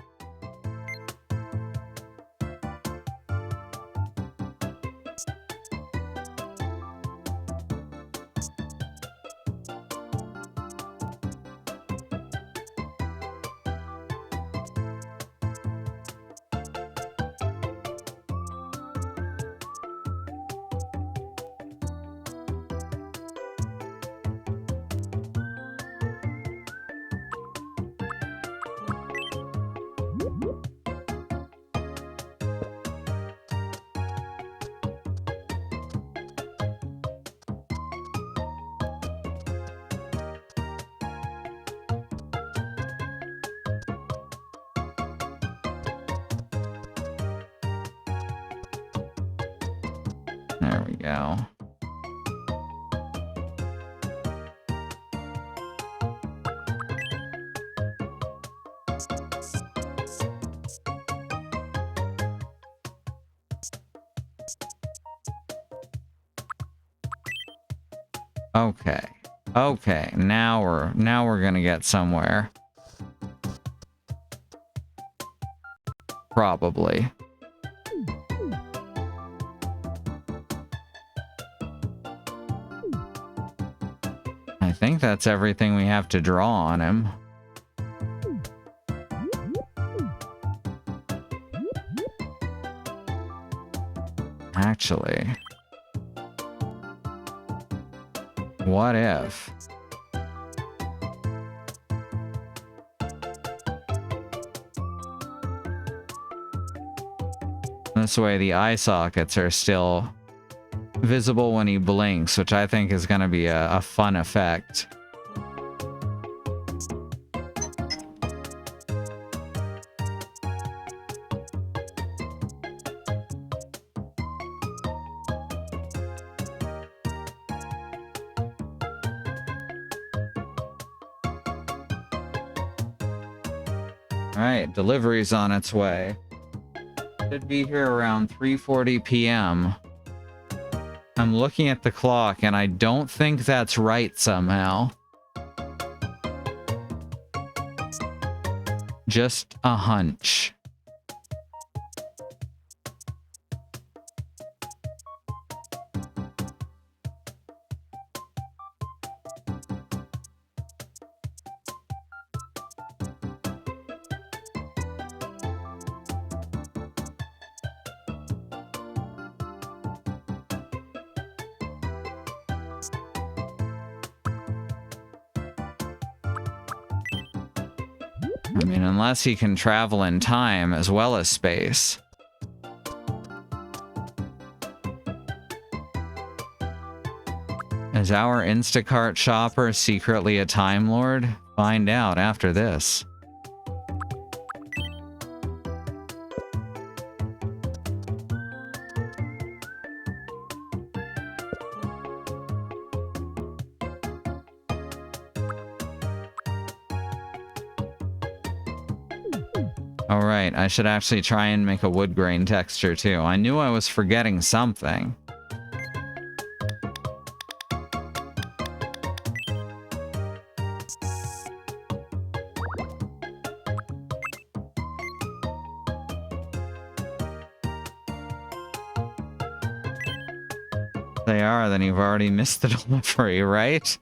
There we go. Okay. Okay, now we're gonna get somewhere. Probably. I think that's everything we have to draw on him. Actually. What if? This way the eye sockets are still visible when he blinks, which I think is going to be a fun effect. Alright, delivery's on its way. Should be here around 3:40 p.m. I'm looking at the clock and I don't think that's right somehow. Just a hunch. I mean, unless he can travel in time as well as space. Is our Instacart shopper secretly a Time Lord? Find out after this. Alright, I should actually try and make a wood grain texture too. I knew I was forgetting something. If they are, then you've already missed the delivery, right?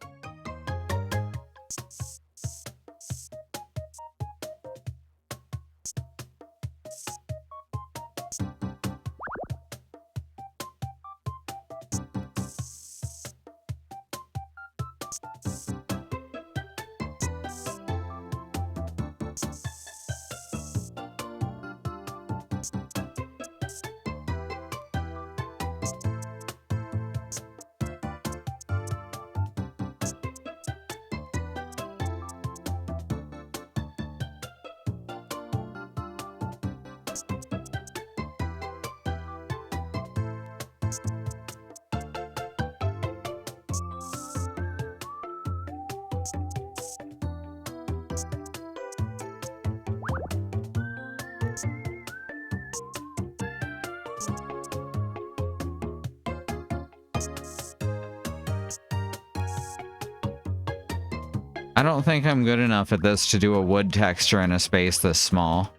I don't think I'm good enough at this to do a wood texture in a space this small.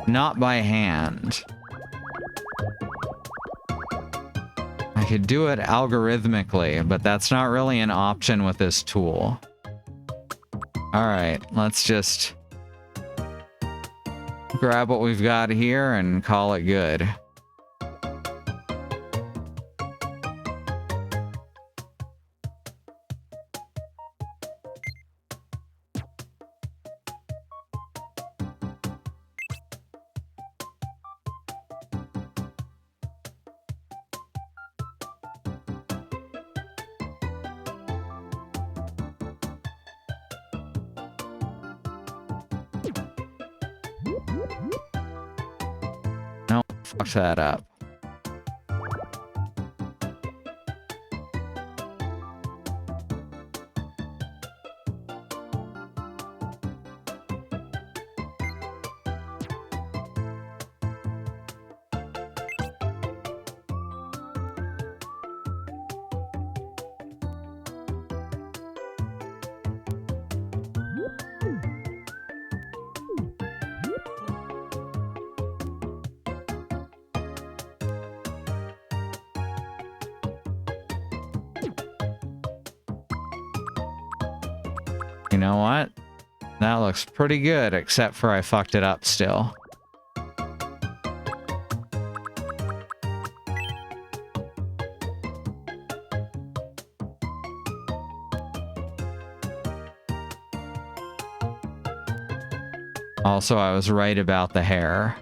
Not by hand. I could do it algorithmically, but that's not really an option with this tool. Alright, let's just grab what we've got here and call it good. No, fuck that up. You know what? That looks pretty good, except for I fucked it up still. Also, I was right about the hair.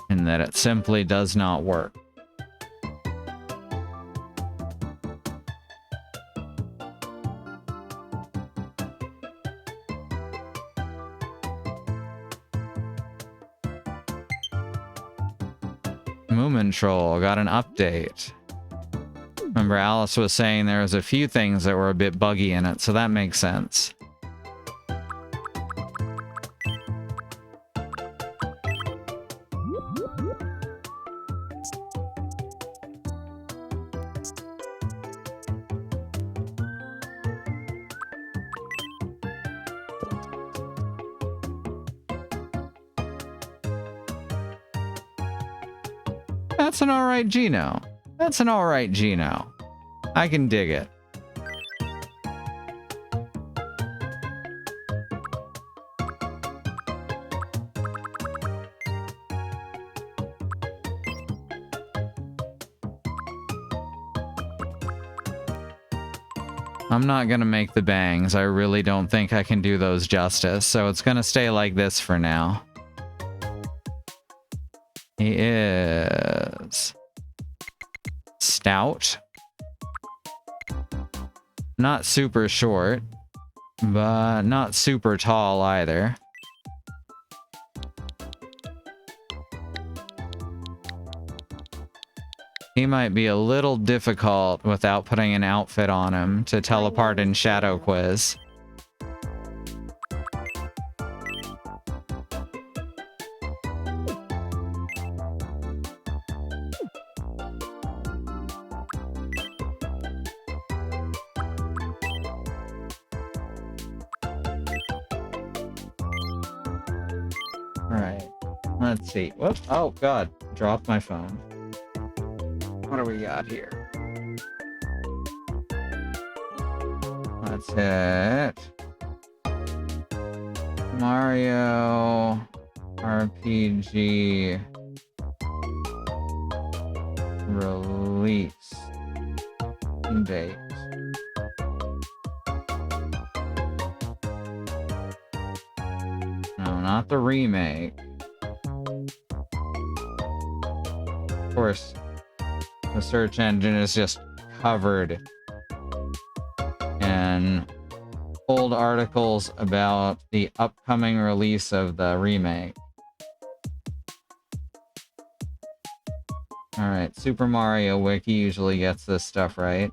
And that it simply does not work. Moomin Troll got an update. Remember, Alice was saying there was a few things that were a bit buggy in it, so that makes sense. That's an alright Geno. That's an alright Geno. I can dig it. I'm not gonna make the bangs. I really don't think I can do those justice, so it's gonna stay like this for now. He is stout. Not super short, but not super tall either. He might be a little difficult without putting an outfit on him to tell apart in Shadow Quiz. Alright, let's see. Whoops. Oh, God. Dropped my phone. What do we got here? That's it. Mario RPG release date. No, not the remake. Of course, the search engine is just covered in old articles about the upcoming release of the remake. Alright, Super Mario Wiki usually gets this stuff right.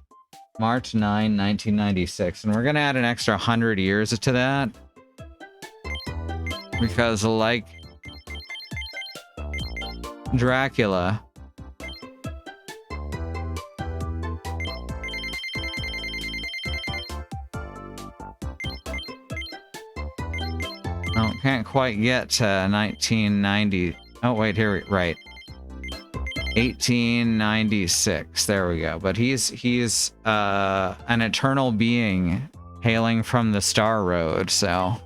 March 9, 1996. And we're gonna add an extra 100 years to that. Because, like Dracula, oh, can't quite get to 1990. Oh, wait, here, right. 1896. There we go. But he's an eternal being hailing from the Star Road, so.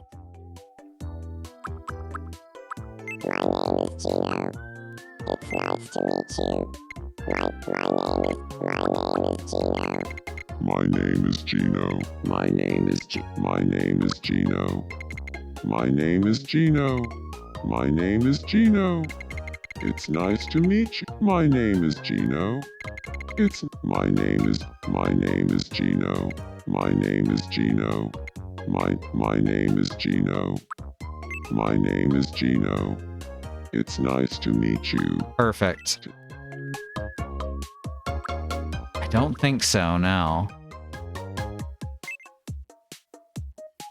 My name is Gino. It's nice to meet you. My name is Gino. My name is Gino. My name is My name is Gino. My name is Gino. My name is Gino. It's nice to meet you. My name is Gino. My name is Gino. My name is Gino. My name is Gino. My name is Gino. It's nice to meet you. Perfect. I don't think so, no.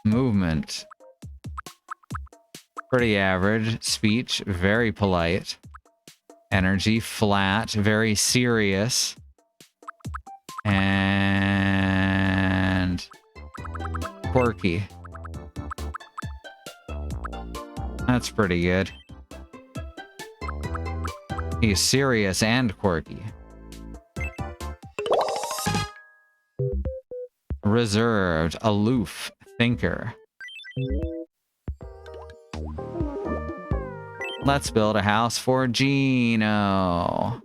Movement. Pretty average. Speech, very polite. Energy, flat, very serious. And quirky. That's pretty good. He's serious and quirky. Reserved, aloof, thinker. Let's build a house for Gino.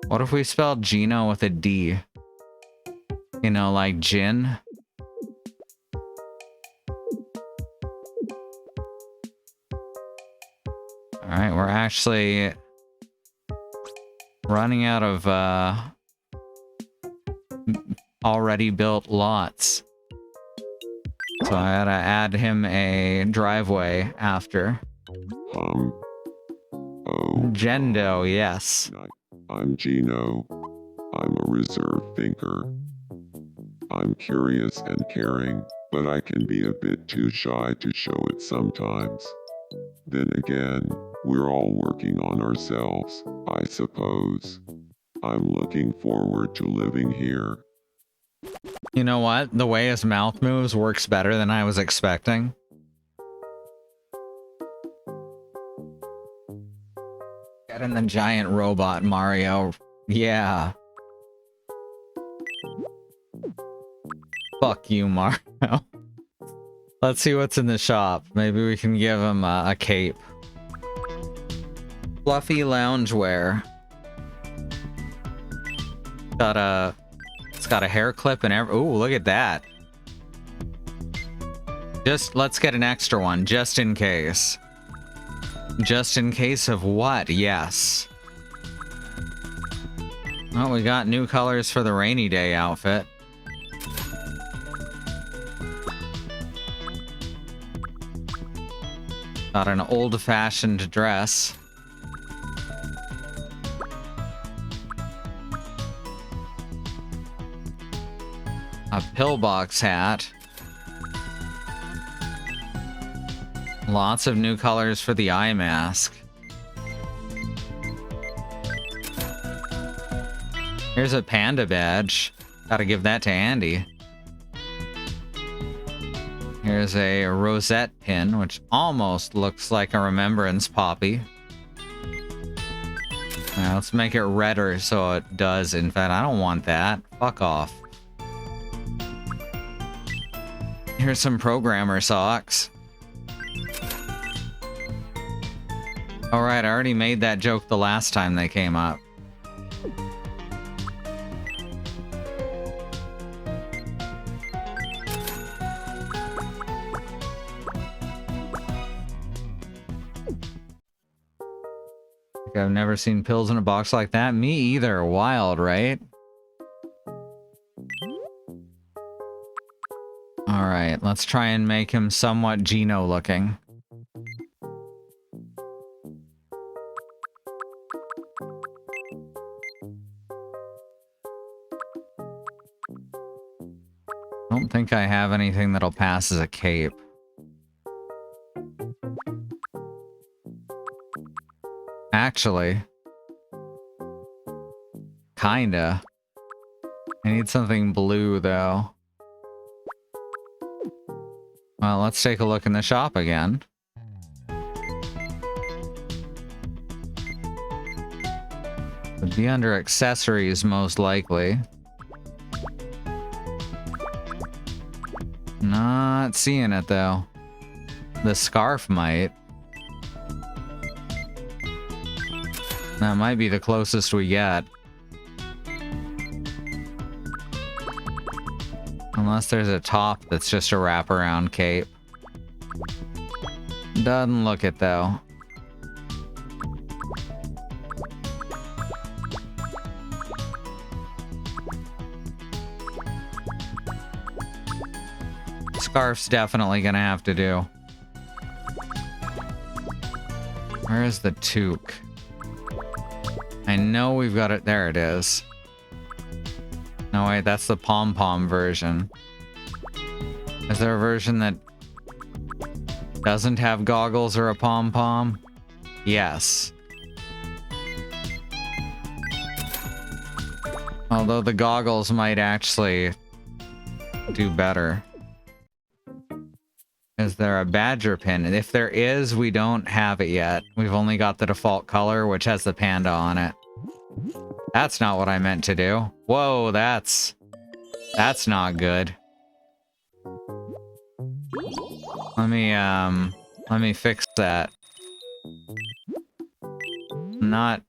What if we spelled Gino with a D? You know, like gin? Alright, we're actually running out of already built lots. So I gotta add him a driveway after. Oh. Gendo, yes. I'm Gino. I'm a reserved thinker. I'm curious and caring, but I can be a bit too shy to show it sometimes. Then again, we're all working on ourselves, I suppose. I'm looking forward to living here. You know what? The way his mouth moves works better than I was expecting. Get in the giant robot, Mario. Yeah. Fuck you, Mario. Let's see what's in the shop. Maybe we can give him a cape. Fluffy loungewear. It's got a hair clip and every. Ooh, look at that. Just let's get an extra one, just in case. Just in case of what? Yes. Oh, we got new colors for the rainy day outfit. Got an old-fashioned dress. A pillbox hat. Lots of new colors for the eye mask. Here's a panda badge. Gotta give that to Andy. Here's a rosette pin, which almost looks like a remembrance poppy. Now, let's make it redder so it does. In fact, I don't want that. Fuck off. Here's some programmer socks. Alright, I already made that joke the last time they came up. I've never seen pills in a box like that. Me either. Wild, right? Alright, let's try and make him somewhat Gino looking. I don't think I have anything that'll pass as a cape. Actually, kinda. I need something blue, though. Well, let's take a look in the shop again. Would be under accessories, most likely. Not seeing it, though. The scarf might. That might be the closest we get. Unless there's a top that's just a wraparound cape. Doesn't look it, though. Scarf's definitely gonna have to do. Where is the toque? I know we've got it. There it is. No, wait, that's the pom-pom version. Is there a version that doesn't have goggles or a pom-pom? Yes. Although the goggles might actually do better. Is there a badger pin? If there is, we don't have it yet. We've only got the default color, which has the panda on it. That's not what I meant to do. Whoa, that's not good. Let me fix that. Not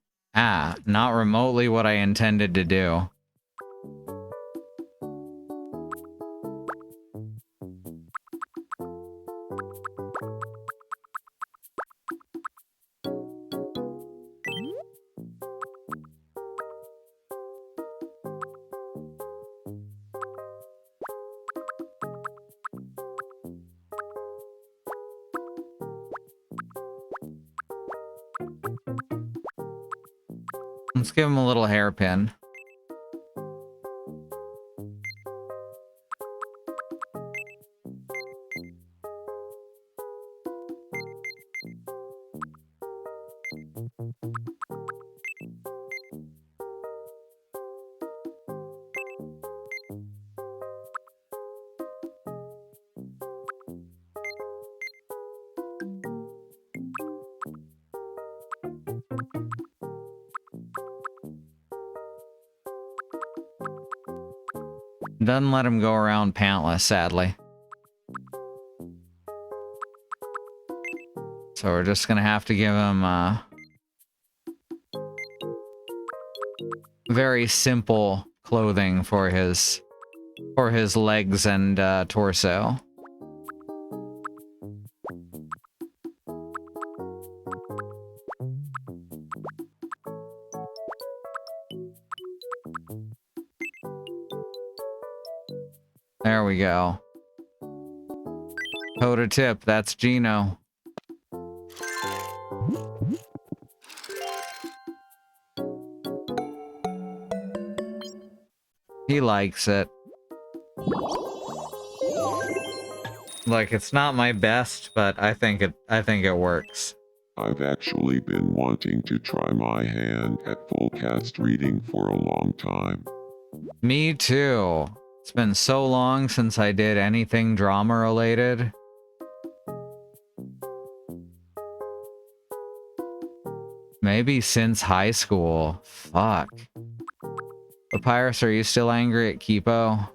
remotely what I intended to do. Let's give him a little hairpin. Doesn't let him go around pantless, sadly. So we're just gonna have to give him a very simple clothing for his legs and torso. There we go. Toe to tip, that's Gino. He likes it. Like, it's not my best, but I think it works. I've actually been wanting to try my hand at full cast reading for a long time. Me too. It's been so long since I did anything drama related. Maybe since high school. Fuck. Papyrus, are you still angry at Kipo?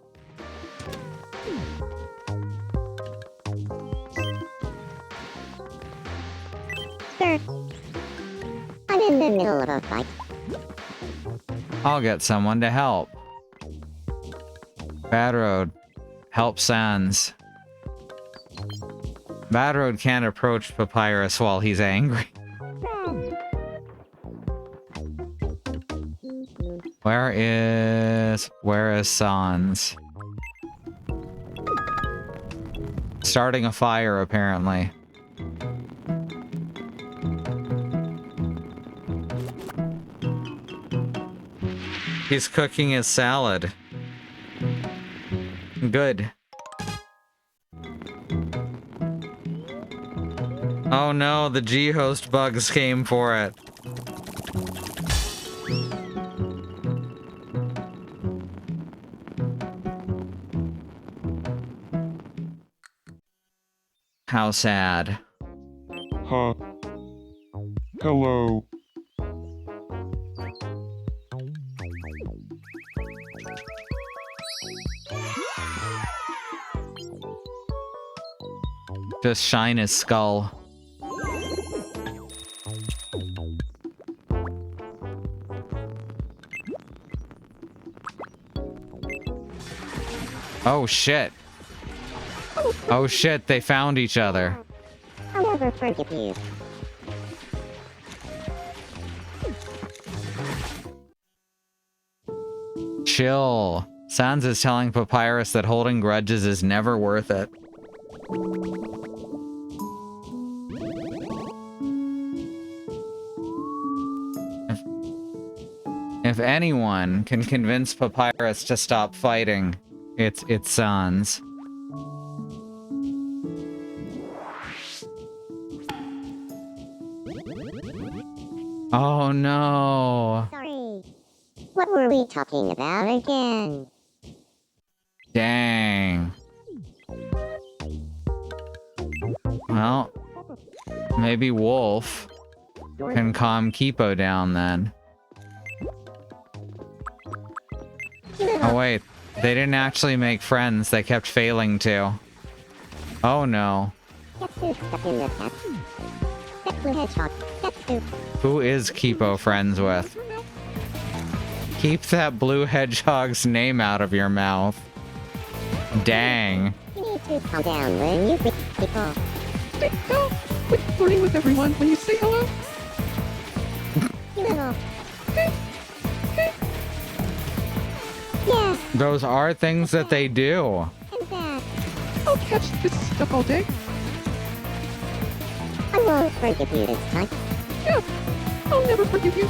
Sir, I'm in the middle of a fight. I'll get someone to help. Bad Road, help Sans. Bad Road can't approach Papyrus while he's angry. Where is Sans? Starting a fire, apparently. He's cooking his salad. Good. Oh no, the G-host bugs came for it. How sad. Huh. Hello. Just shine his skull. Oh shit. Oh shit, they found each other. I'll never forgive you. Chill. Sans is telling Papyrus that holding grudges is never worth it. If anyone can convince Papyrus to stop fighting, it's Sans. Oh no. Sorry. What were we talking about again? Dang. Well, maybe Wolf can calm Kipo down then. Oh wait, they didn't actually make friends, they kept failing to. Oh no. Get Scoop stuck in the tap. That blue hedgehog. That's Scoop. Who is Kipo friends with? Keep that blue hedgehog's name out of your mouth. Dang. You need to calm down when you greet people. Stay calm. Quit flirting with everyone when you say hello. You little. Yeah, Those are things that they do. and that. I'll catch this stuff all day. I won't forgive you this time. Yeah, I'll never forgive you.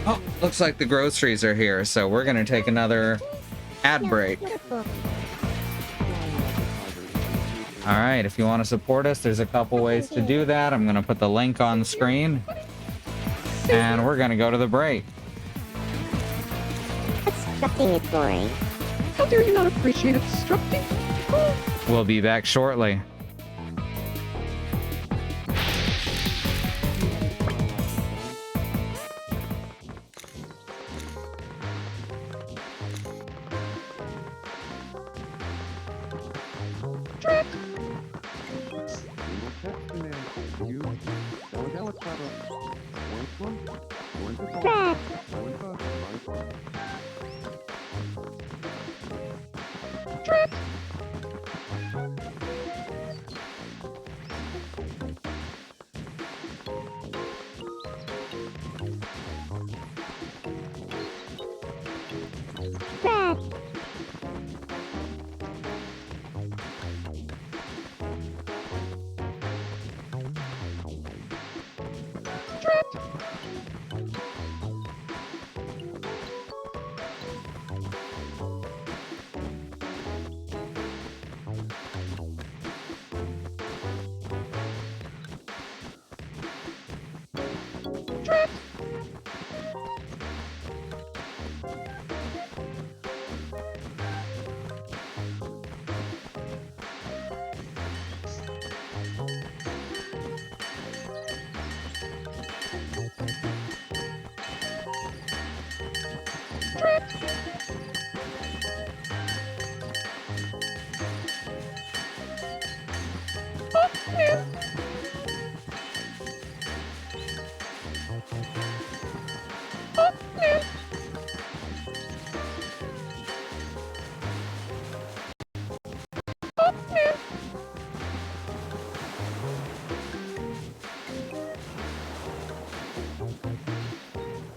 Oh, looks like the groceries are here, so we're gonna take another ad break. Beautiful. Alright, if you want to support us, there's a couple ways to do that. I'm gonna put the link on the screen. And we're gonna go to the break. Obstructing is boring. How dare you not appreciate obstructing? We'll be back shortly. Track. Rat.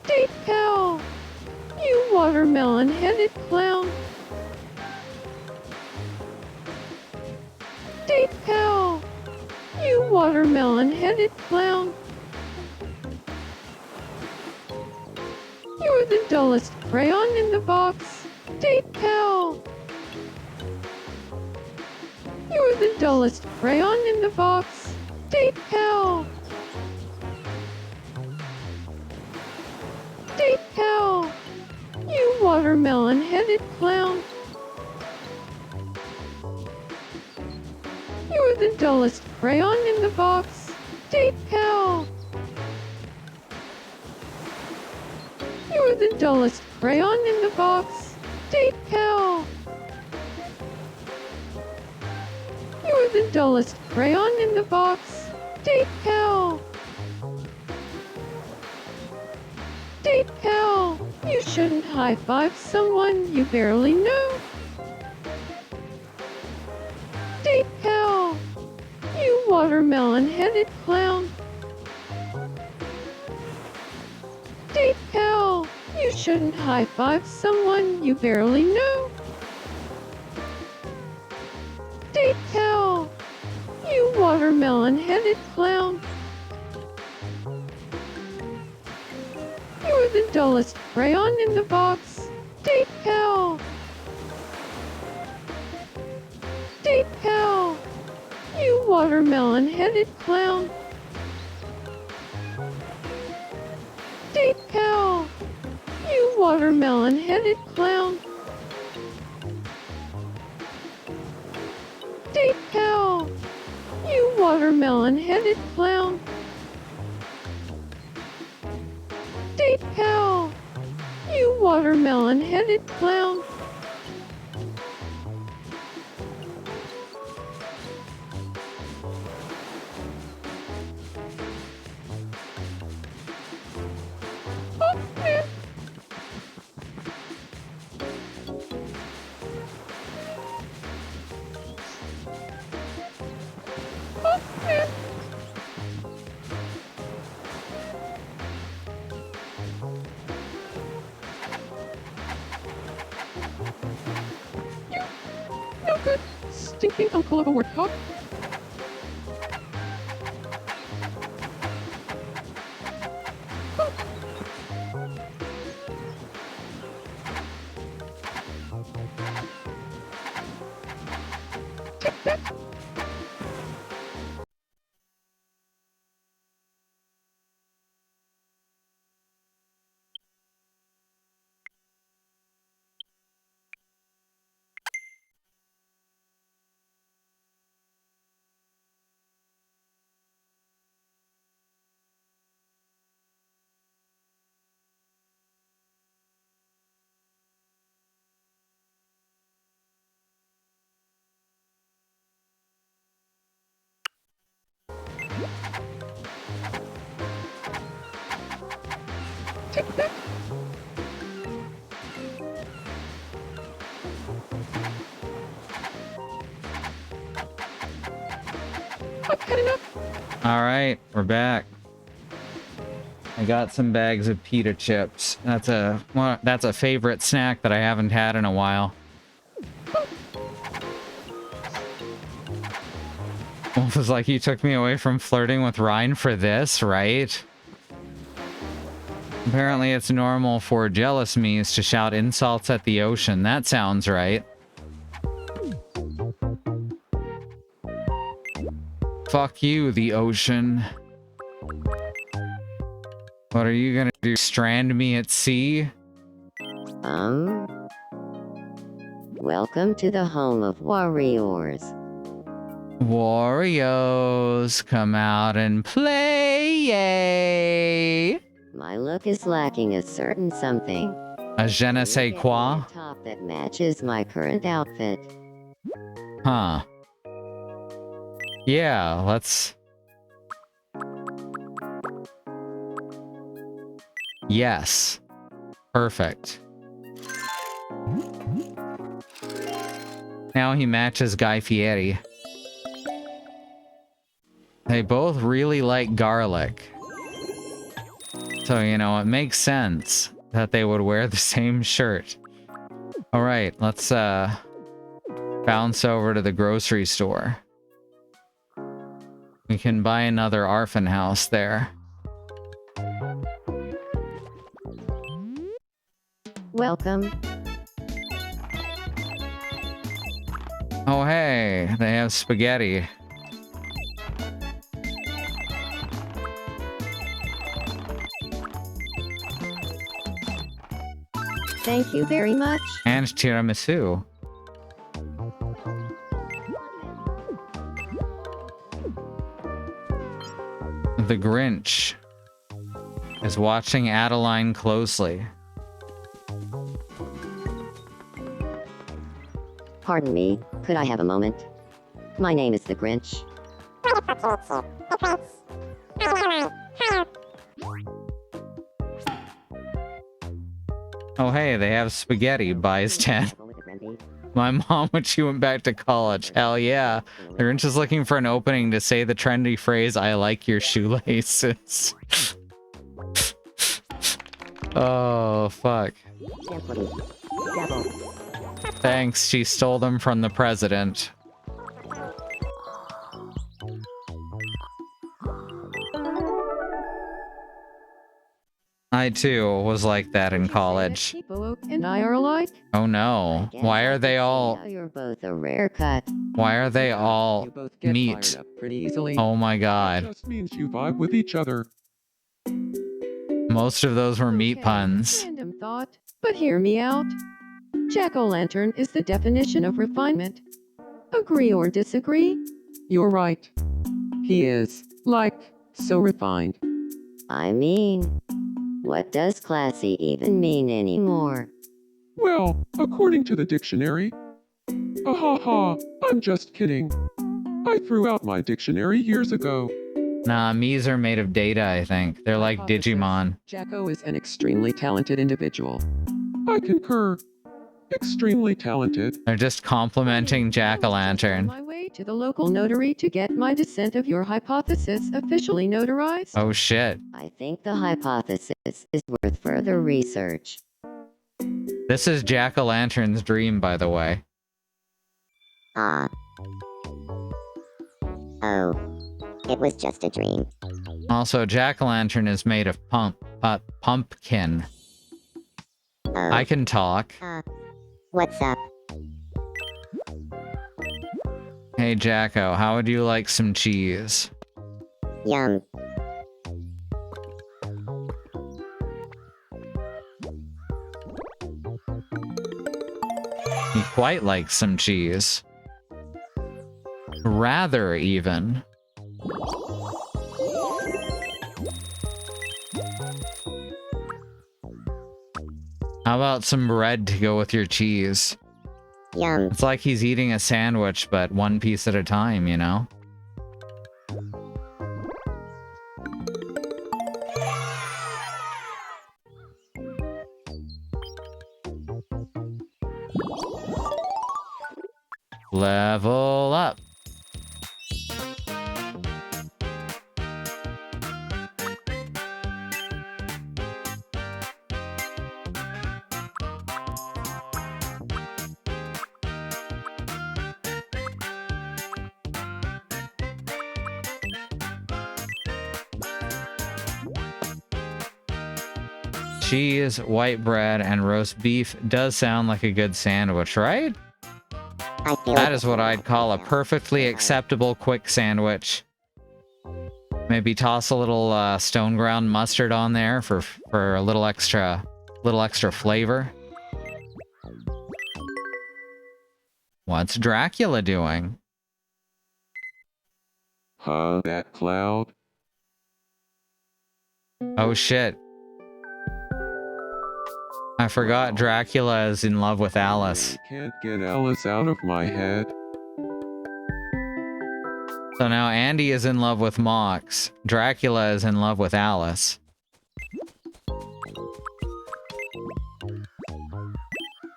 Date pal! You watermelon-headed clown! Date pal! You watermelon-headed clown! You're the dullest crayon in the box! Date pal! You're the dullest crayon in the box! Date pal! Date pal! You watermelon-headed clown! You're the dullest crayon in the box! Date pal! You're the dullest crayon in the box! Date pal! You're the dullest crayon in the box! Date pal! Date pal! You shouldn't high-five someone you barely know! Date pal! You watermelon-headed clown! Date pal! You shouldn't high-five someone you barely know! Date pal! You watermelon-headed clown! You're the dullest crayon in the box! Date pal! Date pal! You watermelon-headed clown! Date pal! You watermelon-headed clown! Date pal! You watermelon-headed clown! Date pal! You watermelon-headed clown! Oh, man. Oh, man. You no good, stinking uncle of a warthog. Take that. Take that. I've had enough. All right, we're back. I got some bags of pita chips. That's a favorite snack that I haven't had in a while. Wolf was like, you took me away from flirting with Ryan for this, right? Apparently it's normal for jealous me's to shout insults at the ocean. That sounds right. Fuck you, the ocean. What are you gonna do? Strand me at sea? Welcome to the home of warriors. Warriors, come out and play, yay! My look is lacking a certain something. A je ne sais Get me quoi? a top that matches my current outfit. Huh. Yeah, let's... Yes. Perfect. Now he matches Guy Fieri. They both really like garlic. So, you know, it makes sense that they would wear the same shirt. Alright, let's bounce over to the grocery store. We can buy another orphan house there. Welcome. Oh hey, they have spaghetti. Thank you very much. And tiramisu. The Grinch is watching Adeline closely. Pardon me, could I have a moment? My name is the Grinch. Oh hey, they have spaghetti, buys 10. My mom when she went back to college. Hell yeah. The Grinch is looking for an opening to say the trendy phrase, I like your shoelaces. Oh, fuck. Thanks, she stole them from the president. I too was like that in college. People and I are alike. Oh no. Why are they all... Now you're both a rare cut. Why are they all You both get meat? fired up pretty easily. Oh my god. Just means you vibe with each other. Most of those were meat Okay, puns. Random thought, but hear me out. Jack-o'-lantern is the definition of refinement. Agree or disagree? You're right. He is, like, so refined. I mean, what does classy even mean anymore? Well, according to the dictionary. Ha ha, I'm just kidding. I threw out my dictionary years ago. Nah, me's are made of data, I think. They're like Hypothesis. Digimon. Jacko is an extremely talented individual. I concur. Extremely talented. They're just complimenting On Jack-o'-lantern. my way to the local notary to get my dissent of your hypothesis officially notarized. Oh shit. I think the hypothesis is worth further research. This is Jack-o'-lantern's dream, by the way. Ah. Oh. It was just a dream. Also, Jack-o'-lantern is made of pumpkin. Oh. I can talk. What's up? Hey Jacko, how would you like some cheese? Yum. He quite likes some cheese. Rather, even. How about some bread to go with your cheese? Yum. It's like he's eating a sandwich, but one piece at a time, you know? Level up. cheese, white bread, and roast beef does sound like a good sandwich, right? I feel That is what I'd call a perfectly acceptable quick sandwich. Maybe toss a little stone ground mustard on there for a little extra flavor. What's Dracula doing? Huh, that cloud? Oh shit. I forgot Dracula is in love with Alice. I can't get Alice out of my head. So now Andy is in love with Mox. Dracula is in love with Alice.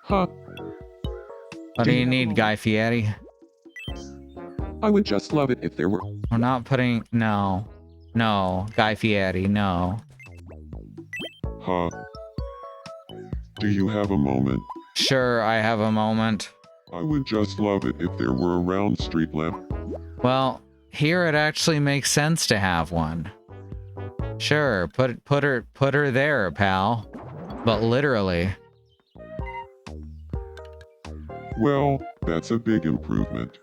Huh, What do you need, Guy Fieri? I would just love it if there were. We're not putting... No. No, Guy Fieri, no. Huh. Do you have a moment? Sure, I have a moment. I would just love it if there were a round street lamp. Well, here it actually makes sense to have one. Sure, put her there, pal. But literally. Well, that's a big improvement.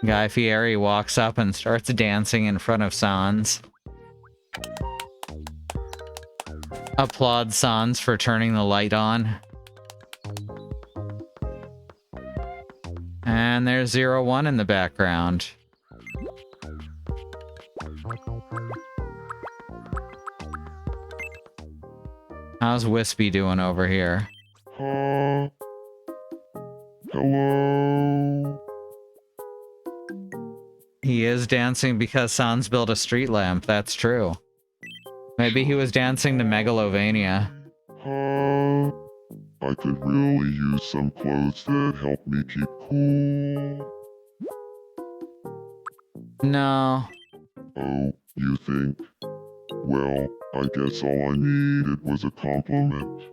Guy Fieri walks up and starts dancing in front of Sans. Applaud Sans for turning the light on. And there's 01 in the background. How's Wispy doing over here? Huh? Hello? He is dancing because Sans built a street lamp, that's true. Maybe he was dancing to Megalovania. Huh? I could really use some clothes that help me keep cool. No. Oh, you think? Well, I guess all I needed was a compliment.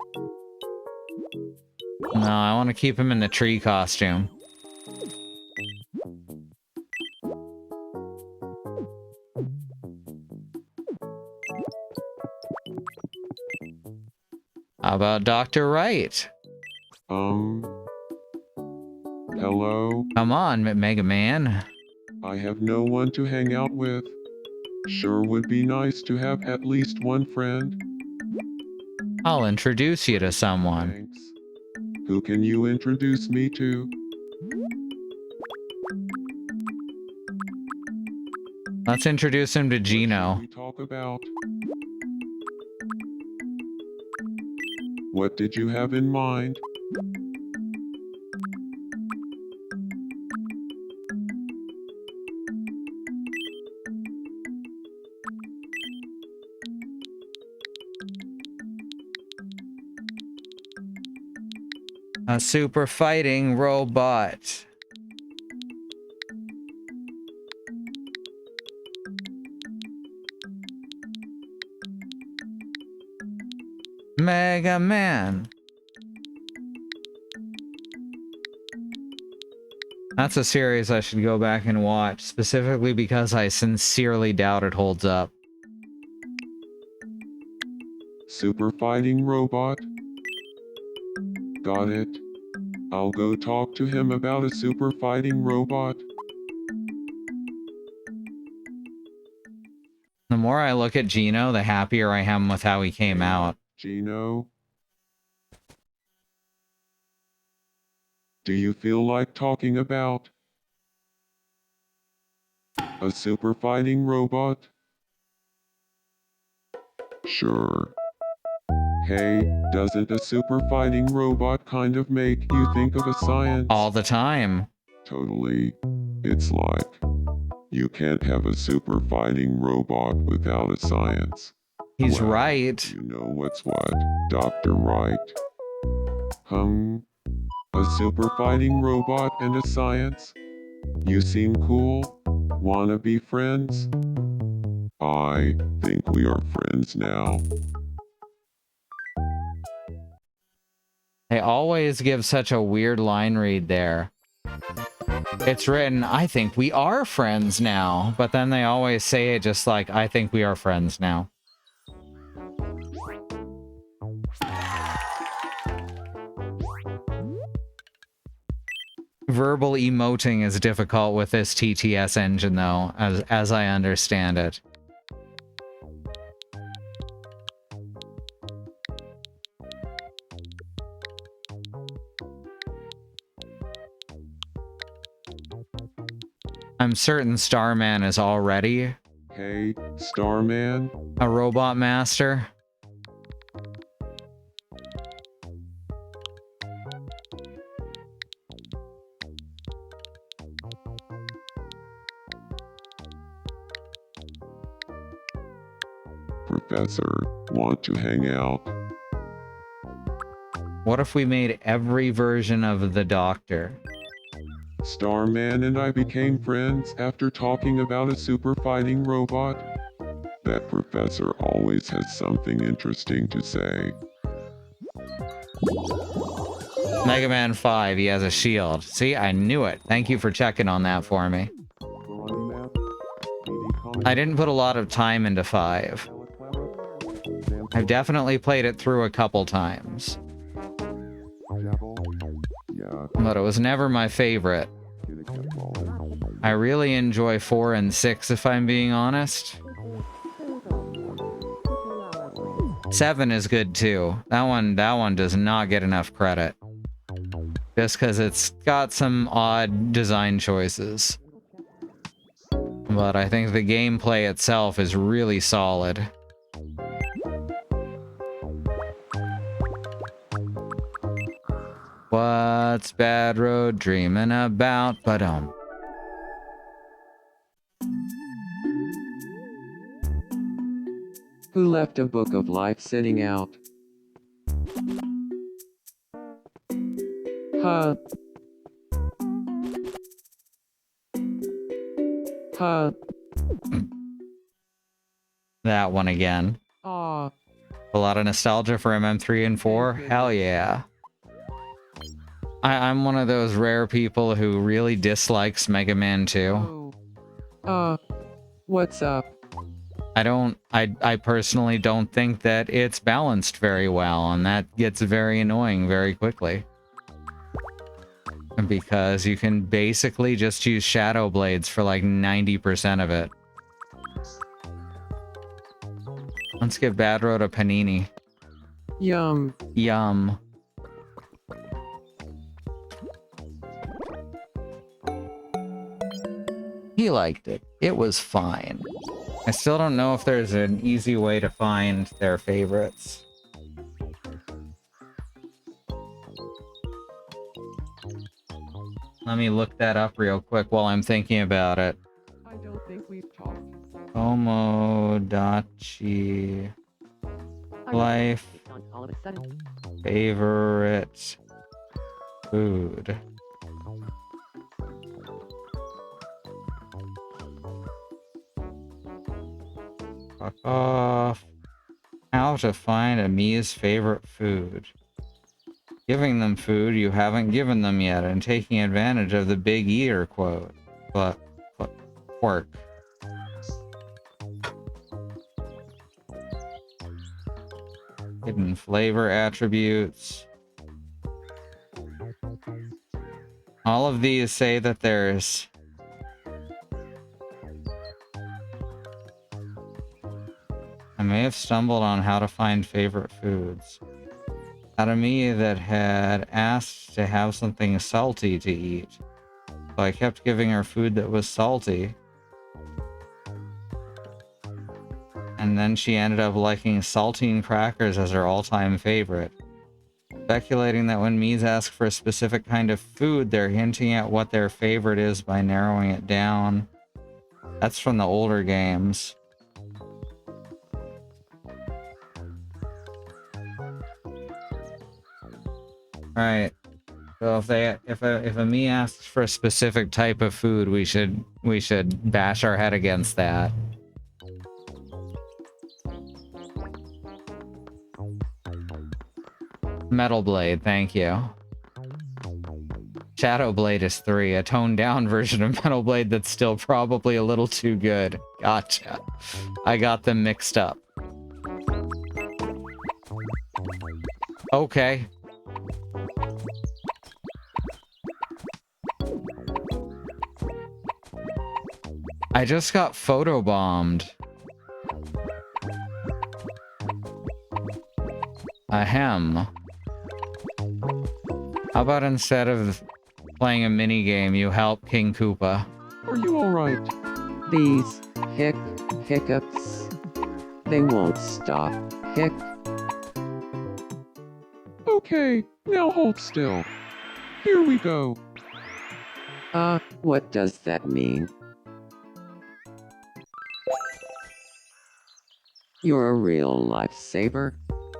No, I want to keep him in the tree costume. How about Dr. Wright? Hello? Come on, Mega Man. I have no one to hang out with. Sure would be nice to have at least one friend. I'll introduce you to someone. Thanks. Who can you introduce me to? Let's introduce him to What Gino. should we talk about? What did you have in mind? A super fighting robot. Mega Man. That's a series I should go back and watch, specifically because I sincerely doubt it holds up. Super fighting robot? Got it. I'll go talk to him about a super fighting robot. The more I look at Gino, the happier I am with how he came out. Gino? Do you feel like talking about a super fighting robot? Sure. Hey, doesn't a super fighting robot kind of make you think of a science? All the time. Totally. It's like, you can't have a super fighting robot without a science. He's Well, right. You know what's what, Dr. Wright? A super fighting robot and a science? You seem cool. Wanna be friends? I think we are friends now. They always give such a weird line read there. It's written, I think we are friends now, but then they always say it just like, I think we are friends now. Verbal emoting is difficult with this TTS engine, though, as I understand it. I'm certain Starman is already Hey, Starman? a robot master. Professor, want to hang out? What if we made every version of the Doctor? Starman and I became friends after talking about a super fighting robot. That professor always has something interesting to say. Mega Man 5, he has a shield. See, I knew it. Thank you for checking on that for me. I didn't put a lot of time into 5. I've definitely played it through a couple times. But it was never my favorite. I really enjoy 4 and 6 if I'm being honest. 7 is good too. That one does not get enough credit. Just because it's got some odd design choices. But I think the gameplay itself is really solid. What's Bad Road dreaming about? Ba-dum. Who left a book of life sitting out? Huh? Huh? That one again. Aw. A lot of nostalgia for MM3 and 4? Hell yeah. I'm one of those rare people who really dislikes Mega Man 2. Oh. What's up? I personally don't think that it's balanced very well, and that gets very annoying very quickly. Because you can basically just use Shadow Blades for like 90% of it. Let's give Bad Road a panini. Yum. Yum. He liked it. It was fine. I still don't know if there's an easy way to find their favorites. Let me look that up real quick while I'm thinking about it. I don't think we've talked. Tomodachi. Life. All of a sudden. Favorite food. Fuck off. How to find a Mia's favorite food. Giving them food you haven't given them yet and taking advantage of the big eater quote. But quirk. Hidden flavor attributes. All of these say that there's I may have stumbled on how to find favorite foods. Out of me that had asked to have something salty to eat. So I kept giving her food that was salty. And then she ended up liking saltine crackers as her all-time favorite. Speculating that when Mies ask for a specific kind of food, they're hinting at what their favorite is by narrowing it down. That's from the older games. Right. So if a me asks for a specific type of food, we should bash our head against that. Metal Blade, thank you. Shadow Blade is 3, a toned down version of Metal Blade that's still probably a little too good. Gotcha. I got them mixed up. Okay. I just got photobombed. Ahem. How about instead of playing a mini game, you help King Koopa? Are you alright? These hiccups, they won't stop. Okay, now hold still. Here we go. What does that mean? You're a real lifesaver.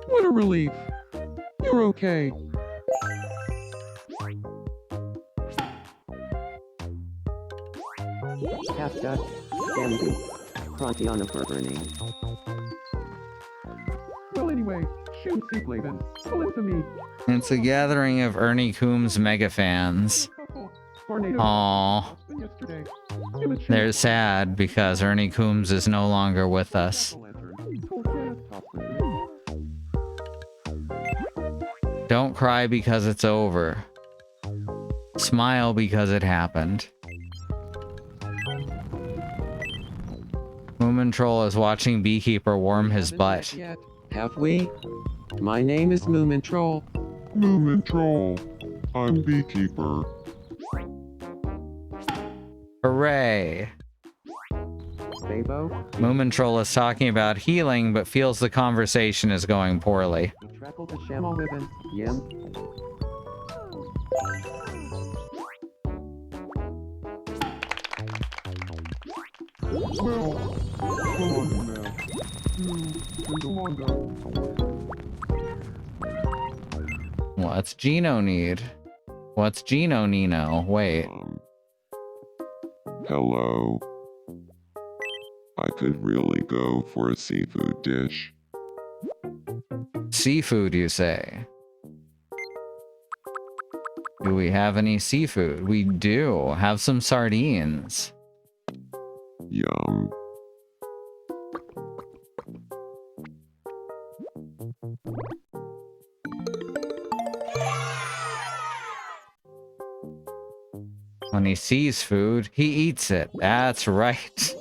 What a relief. You're okay. Kafka, Bambi, Crontiana Burning. Well anyway, shoot Seablaven. Pull into me. It's a gathering of Ernie Coombs mega fans. Tornado. Aww. Yesterday. They're sad because Ernie Coombs is no longer with us. Don't cry because it's over. Smile because it happened. Moomin Troll is watching Beekeeper warm his butt. Yet, have we? My name is Moomin Troll. Moomin Troll. I'm Beekeeper. Hooray! Sabo, Moomin Troll is talking about healing, but feels the conversation is going poorly. Treckle the Shamal Ribbon, Yim. Well, come on now. What's Gino need? What's Gino Nino? Wait. Hello. I could really go for a seafood dish. Seafood, you say? Do we have any seafood? We do. Have some sardines. Yum. When he sees food, he eats it. That's right.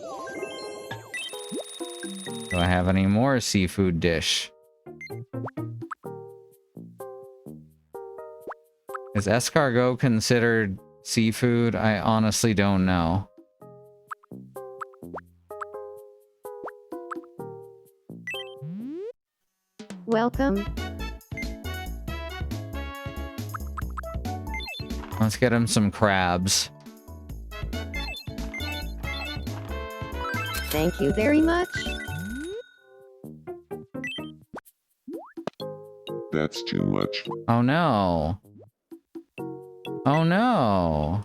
Do I have any more seafood dish? Is escargot considered seafood? I honestly don't know. Welcome. Let's get him some crabs. Thank you very much. That's too much. Oh no. Oh no.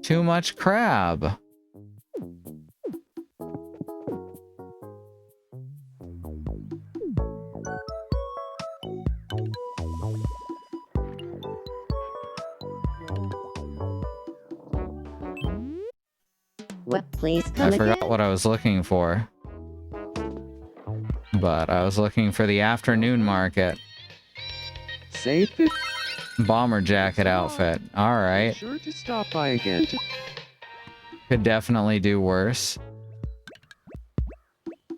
Too much crab. What? Please I come forgot again. what I was looking for. But I was looking for the afternoon market. Save it. Bomber jacket outfit. Alright. Sure to stop by again. Could definitely do worse.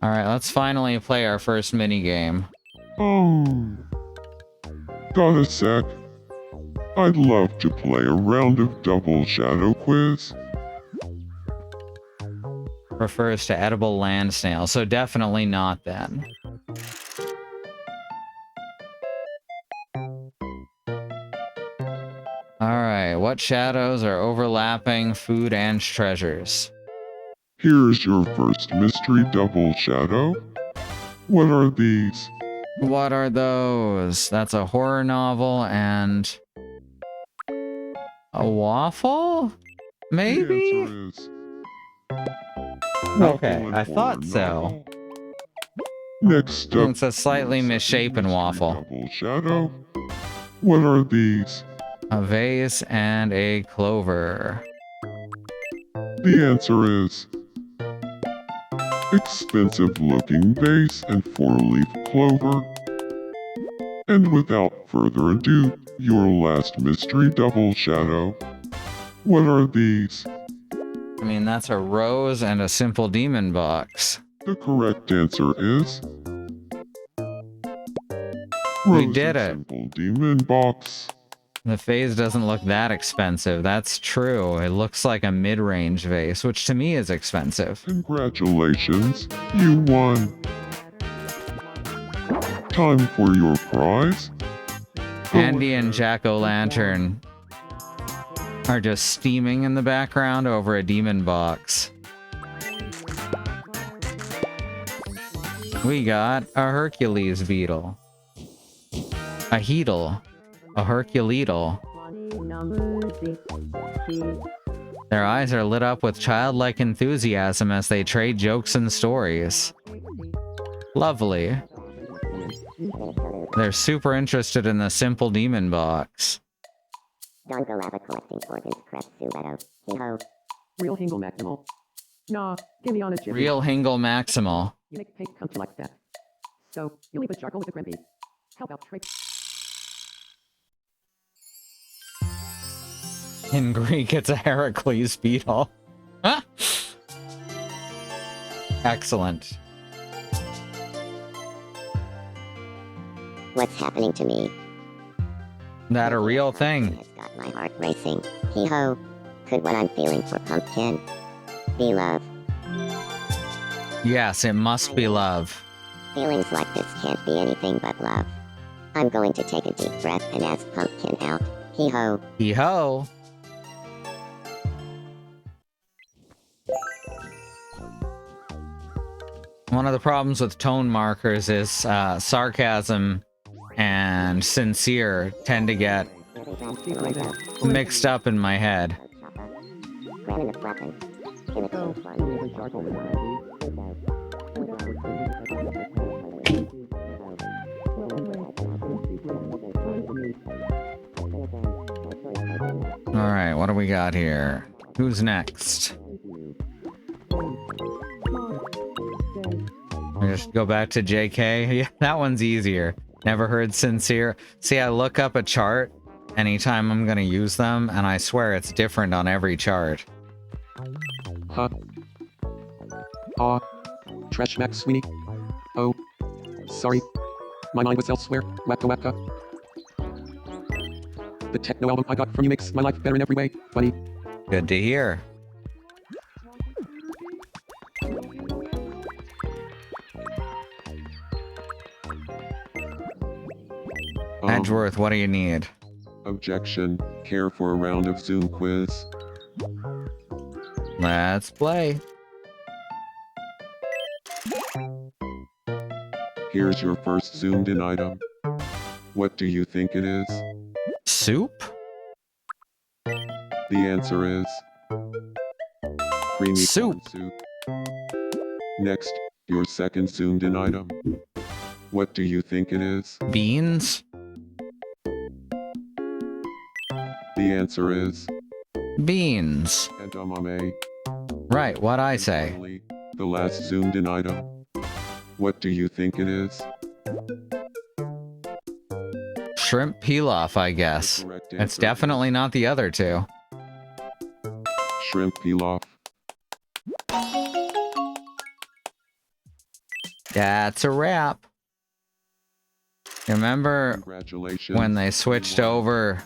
Alright, let's finally play our first minigame. Oh. Got a sec? I'd love to play a round of double shadow quiz. Refers to edible land snail, so definitely not then. Alright, what shadows are overlapping food and treasures? Here's your first mystery double shadow. What are these? What are those? That's a horror novel and... a waffle? Maybe? The answer is Okay, waffle and I thought horror so. novel. Next up, It's a slightly misshapen mystery waffle. double shadow. What are these? A vase and a clover. The answer is expensive looking vase and 4-leaf clover. And without further ado, your last mystery double shadow. What are these? I mean, that's a rose and a simple demon box. The correct answer is We Rose did and it. Simple Demon Box. The vase doesn't look that expensive. That's true. It looks like a mid-range vase, which to me is expensive. Congratulations, you won. Time for your prize. Go Andy and ahead. Jack-o'-lantern are just steaming in the background over a demon box. We got a Hercules beetle. A Heedle. A Herculeedle. Their eyes are lit up with childlike enthusiasm as they trade jokes and stories. Lovely. They're super interested in the simple demon box. Don't go lava collecting organs, crest Subeto. Hee-ho. Real Hingle Maximal. Nah, give me honest, Jimmy. Real Hingle Maximal. You make paint come to like that. So, you leave with charcoal with the crimpy. How about trick? In Greek, it's a Heracles beetle. Huh? Excellent. What's happening to me? That a real thing. Has got my heart racing. Hee-ho. Could what I'm feeling for Pumpkin be love? Yes, it must be love. Feelings like this can't be anything but love. I'm going to take a deep breath and ask Pumpkin out. Hee-ho. Hee-ho. One of the problems with tone markers is sarcasm and sincere tend to get mixed up in my head. Alright, what do we got here? Who's next? I just go back to JK. Yeah, that one's easier. Never heard sincere. See, I look up a chart anytime I'm gonna use them, and I swear it's different on every chart. Huh? Aw. Trash Max Sweeney. Oh. Sorry. My mind was elsewhere. Wapka wapka. The techno album I got from you makes my life better in every way, buddy. Good to hear. Edgeworth, what do you need? Objection. Care for a round of Zoom quiz? Let's play. Here's your first zoomed in item. What do you think it is? Soup? The answer is creamy Soup. corn soup. Next, your second zoomed in item. What do you think it is? Beans? The answer is Beans. edamame. Right, what I say. Finally, the last zoomed in item. What do you think it is? Shrimp pilaf, I guess. Correct It's answer. definitely not the other two. Shrimp pilaf. That's a wrap. Remember Congratulations. when they switched over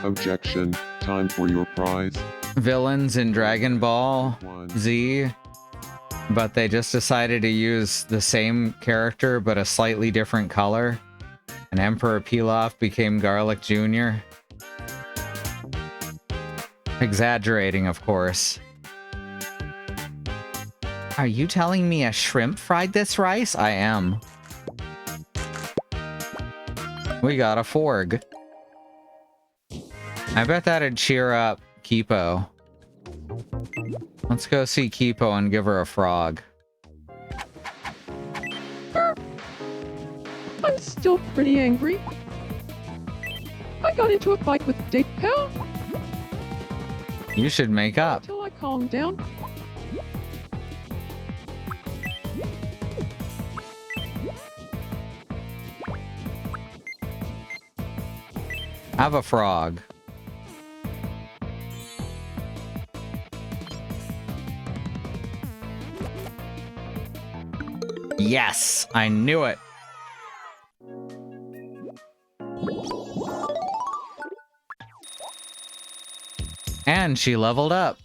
Objection. Time for your prize. villains in Dragon Ball 1. Z, but they just decided to use the same character but a slightly different color? And Emperor Pilaf became Garlic Jr.? Exaggerating, of course. Are you telling me a shrimp fried this rice? I am. We got a forg. I bet that'd cheer up Kipo. Let's go see Kipo and give her a frog. I'm still pretty angry. got into a fight with Date Pal You should make up. until I calmed down. Have a frog. Yes, I knew it. And she leveled up.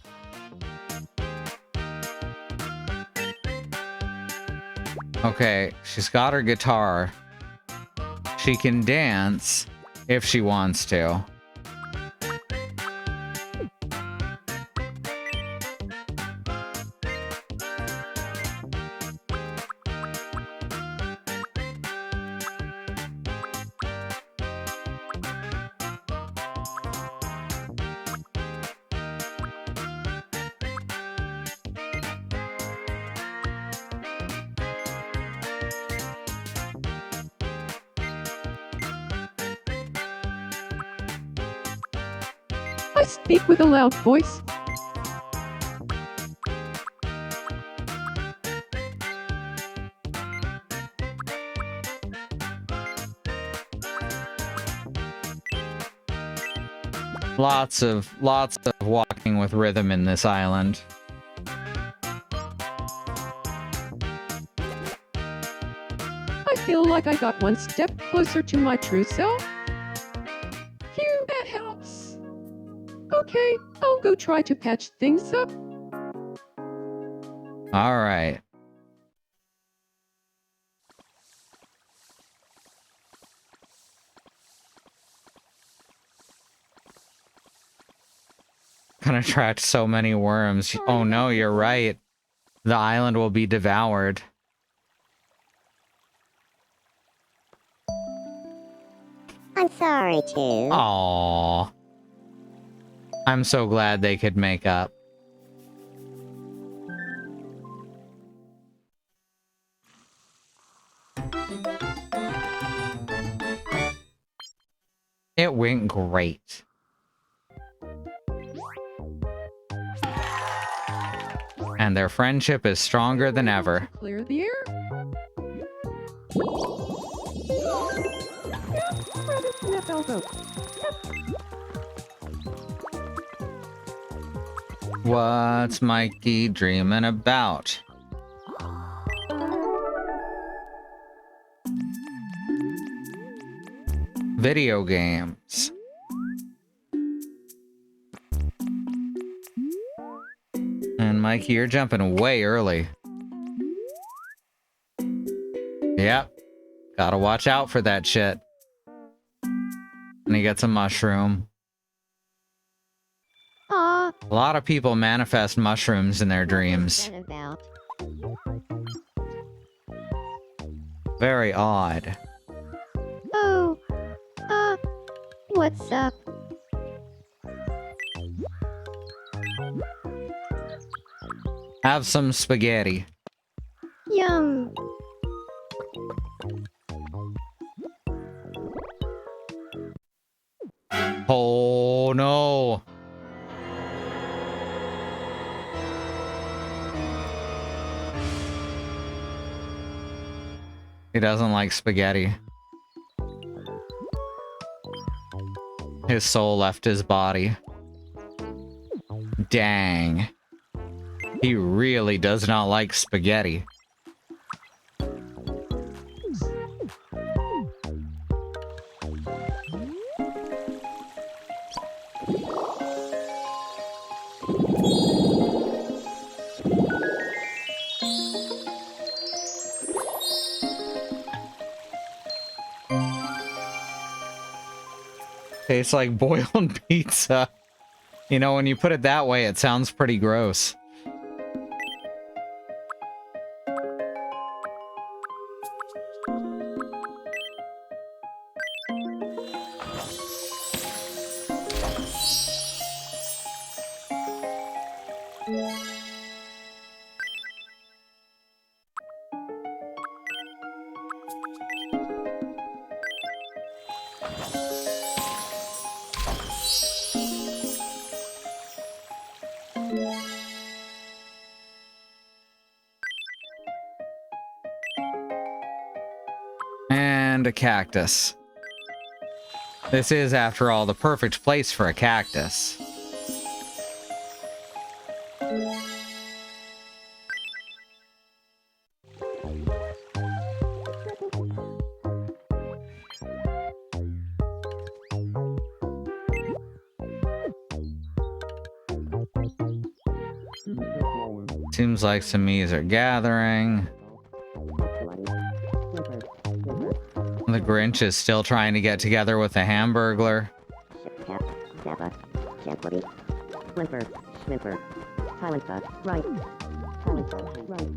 Okay, she's got her guitar. She can dance if she wants to. I speak with a loud voice. Lots of walking with rhythm in this island. I feel like I got one step closer to my true self. Phew, that helps. Okay, I'll go try to patch things up. All right. Gonna attract so many worms. Oh no, you're right. The island will be devoured. I'm sorry, too. Aww. I'm so glad they could make up. It went great. And their friendship is stronger than ever. Clear the air. Rabbit snap elbow. What's Mikey dreaming about? Video games. And Mikey, you're jumping way early. Yep. Gotta watch out for that shit. And he gets a mushroom. Aw, A lot of people manifest mushrooms in their dreams. what's that about? Very odd. Oh, what's up? Have some spaghetti. Yum. Oh no. He doesn't like spaghetti. His soul left his body. Dang. He really does not like spaghetti. Tastes like boiled pizza. You know, when you put it that way, it sounds pretty gross. And a cactus. This is, after all, the perfect place for a cactus. Seems like some Miis are gathering. The Grinch is still trying to get together with the Hamburglar. Whimper, Schmimper, Silencer, right. Silencer, right.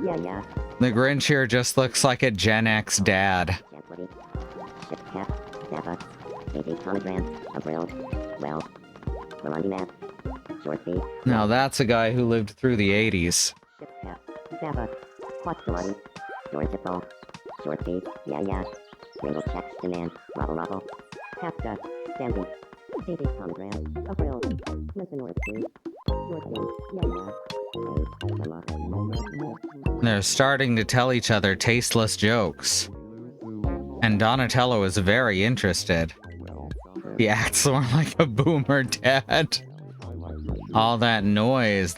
Yeah. The Grinch here just looks like a Gen X dad. Now that's a guy who lived through the 80s. They're starting to tell each other tasteless jokes. And Donatello is very interested. He acts more like a boomer dad. All that noise.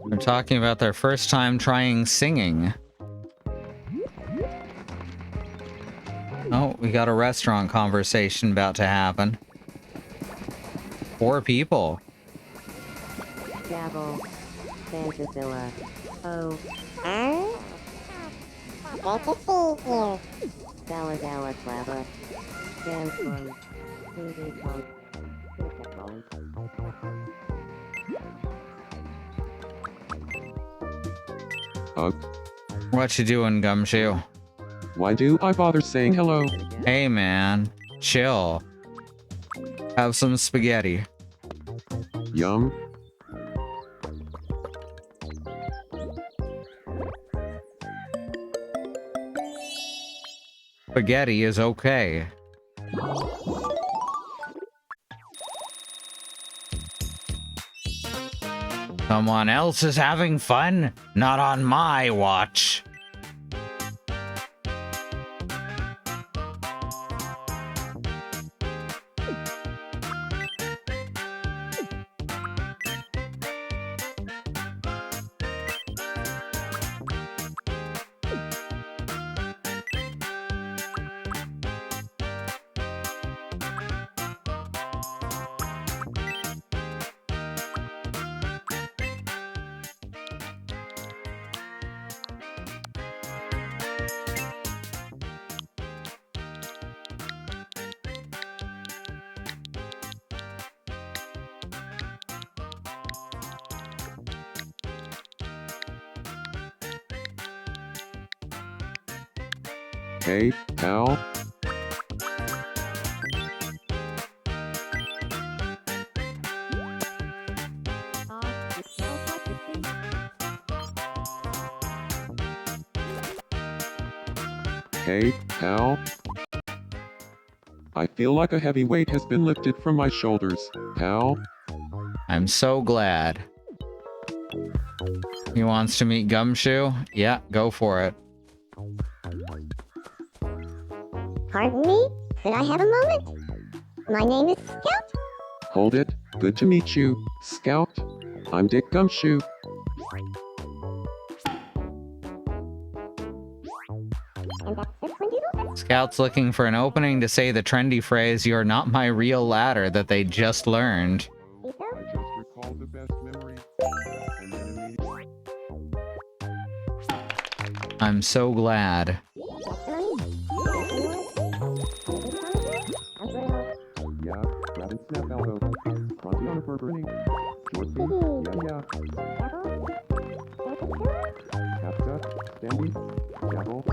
They're talking about their first time trying singing. Oh, we got a restaurant conversation about to happen. 4 people. Gavel. Fantasilla. Oh. Great to see you. Dalagala Clava. Samsung. TV Punk. What you doing, Gumshoe? Why do I bother saying hello? Hey, man. Chill. Have some spaghetti. Yum. Spaghetti is okay. Someone else is having fun? Not on my watch. Hey, pal. Hey, pal. I feel like a heavy weight has been lifted from my shoulders, pal. I'm so glad. He wants to meet Gumshoe? Yeah, go for it. Pardon me? Could I have a moment? My name is Scout. Hold it. Good to meet you, Scout. I'm Dick Gumshoe. And that's the Twindoodle. Scout's looking for an opening to say the trendy phrase, "You're not my real ladder," that they just learned. I just recalled the best memory. And then I'm so glad. yeah, rabbit snap elbow. Crunchy on a fur burning. Yeah. Captcha, Sandy, Devil,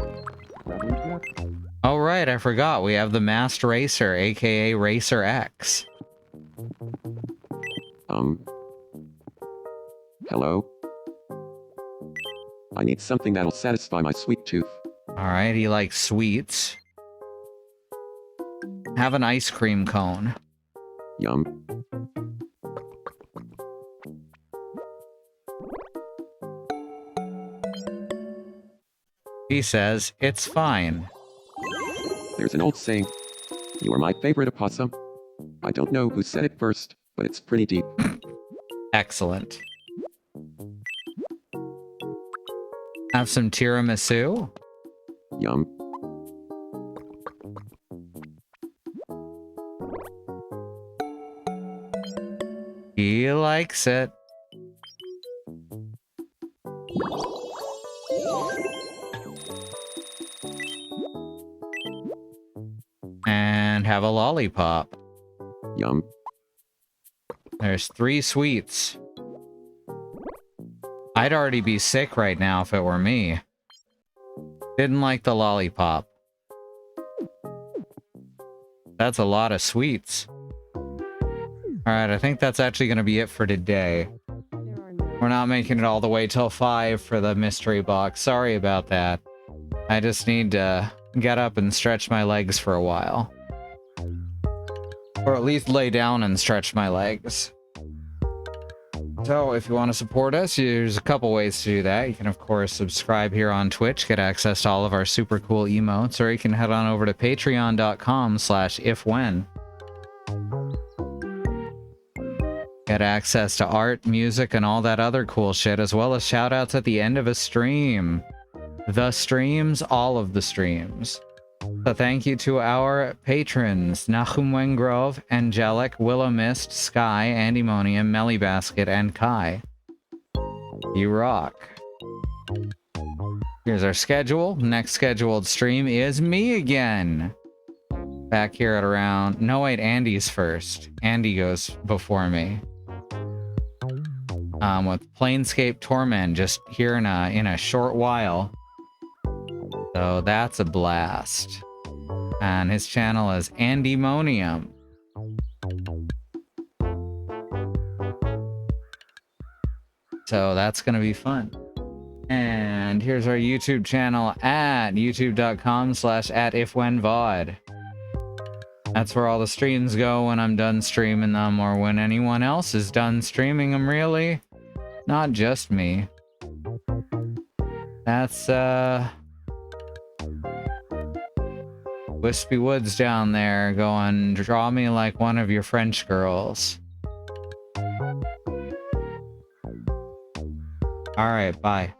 Revolution. Oh, right, I forgot. We have the Masked Racer, aka Racer X. Hello? I need something that'll satisfy my sweet tooth. Alright, he likes sweets. Have an ice cream cone. Yum. He says, it's fine. There's an old saying. You are my favorite opossum. I don't know who said it first, but it's pretty deep. Excellent. Have some tiramisu? Yum. He likes it. And have a lollipop. Yum. There's 3 sweets. I'd already be sick right now if it were me. Didn't like the lollipop. That's a lot of sweets. Alright, I think that's actually going to be it for today. We're not making it all the way till 5 for the mystery box. Sorry about that. I just need to get up and stretch my legs for a while. Or at least lay down and stretch my legs. So if you want to support us, there's a couple ways to do that. You can, of course, subscribe here on Twitch, get access to all of our super cool emotes, or you can head on over to patreon.com/ifwhen. Get access to art, music, and all that other cool shit, as well as shoutouts at the end of a stream. The streams, all of the streams. So thank you to our patrons, Nahum Wengrove, Angelic, Willow Mist, Sky, Andymonium, Mellybasket, and Kai. You rock. Here's our schedule. Next scheduled stream is me again. Back here at around... No, wait, Andy's first. Andy goes before me. With Planescape Torment just here in a short while. So that's a blast. And his channel is Andymonium. So that's gonna be fun. And here's our YouTube channel at youtube.com/@ifwhenvod. That's where all the streams go when I'm done streaming them, or when anyone else is done streaming them, really. Not just me. That's, Wispy Woods down there going, draw me like one of your French girls. Alright, bye.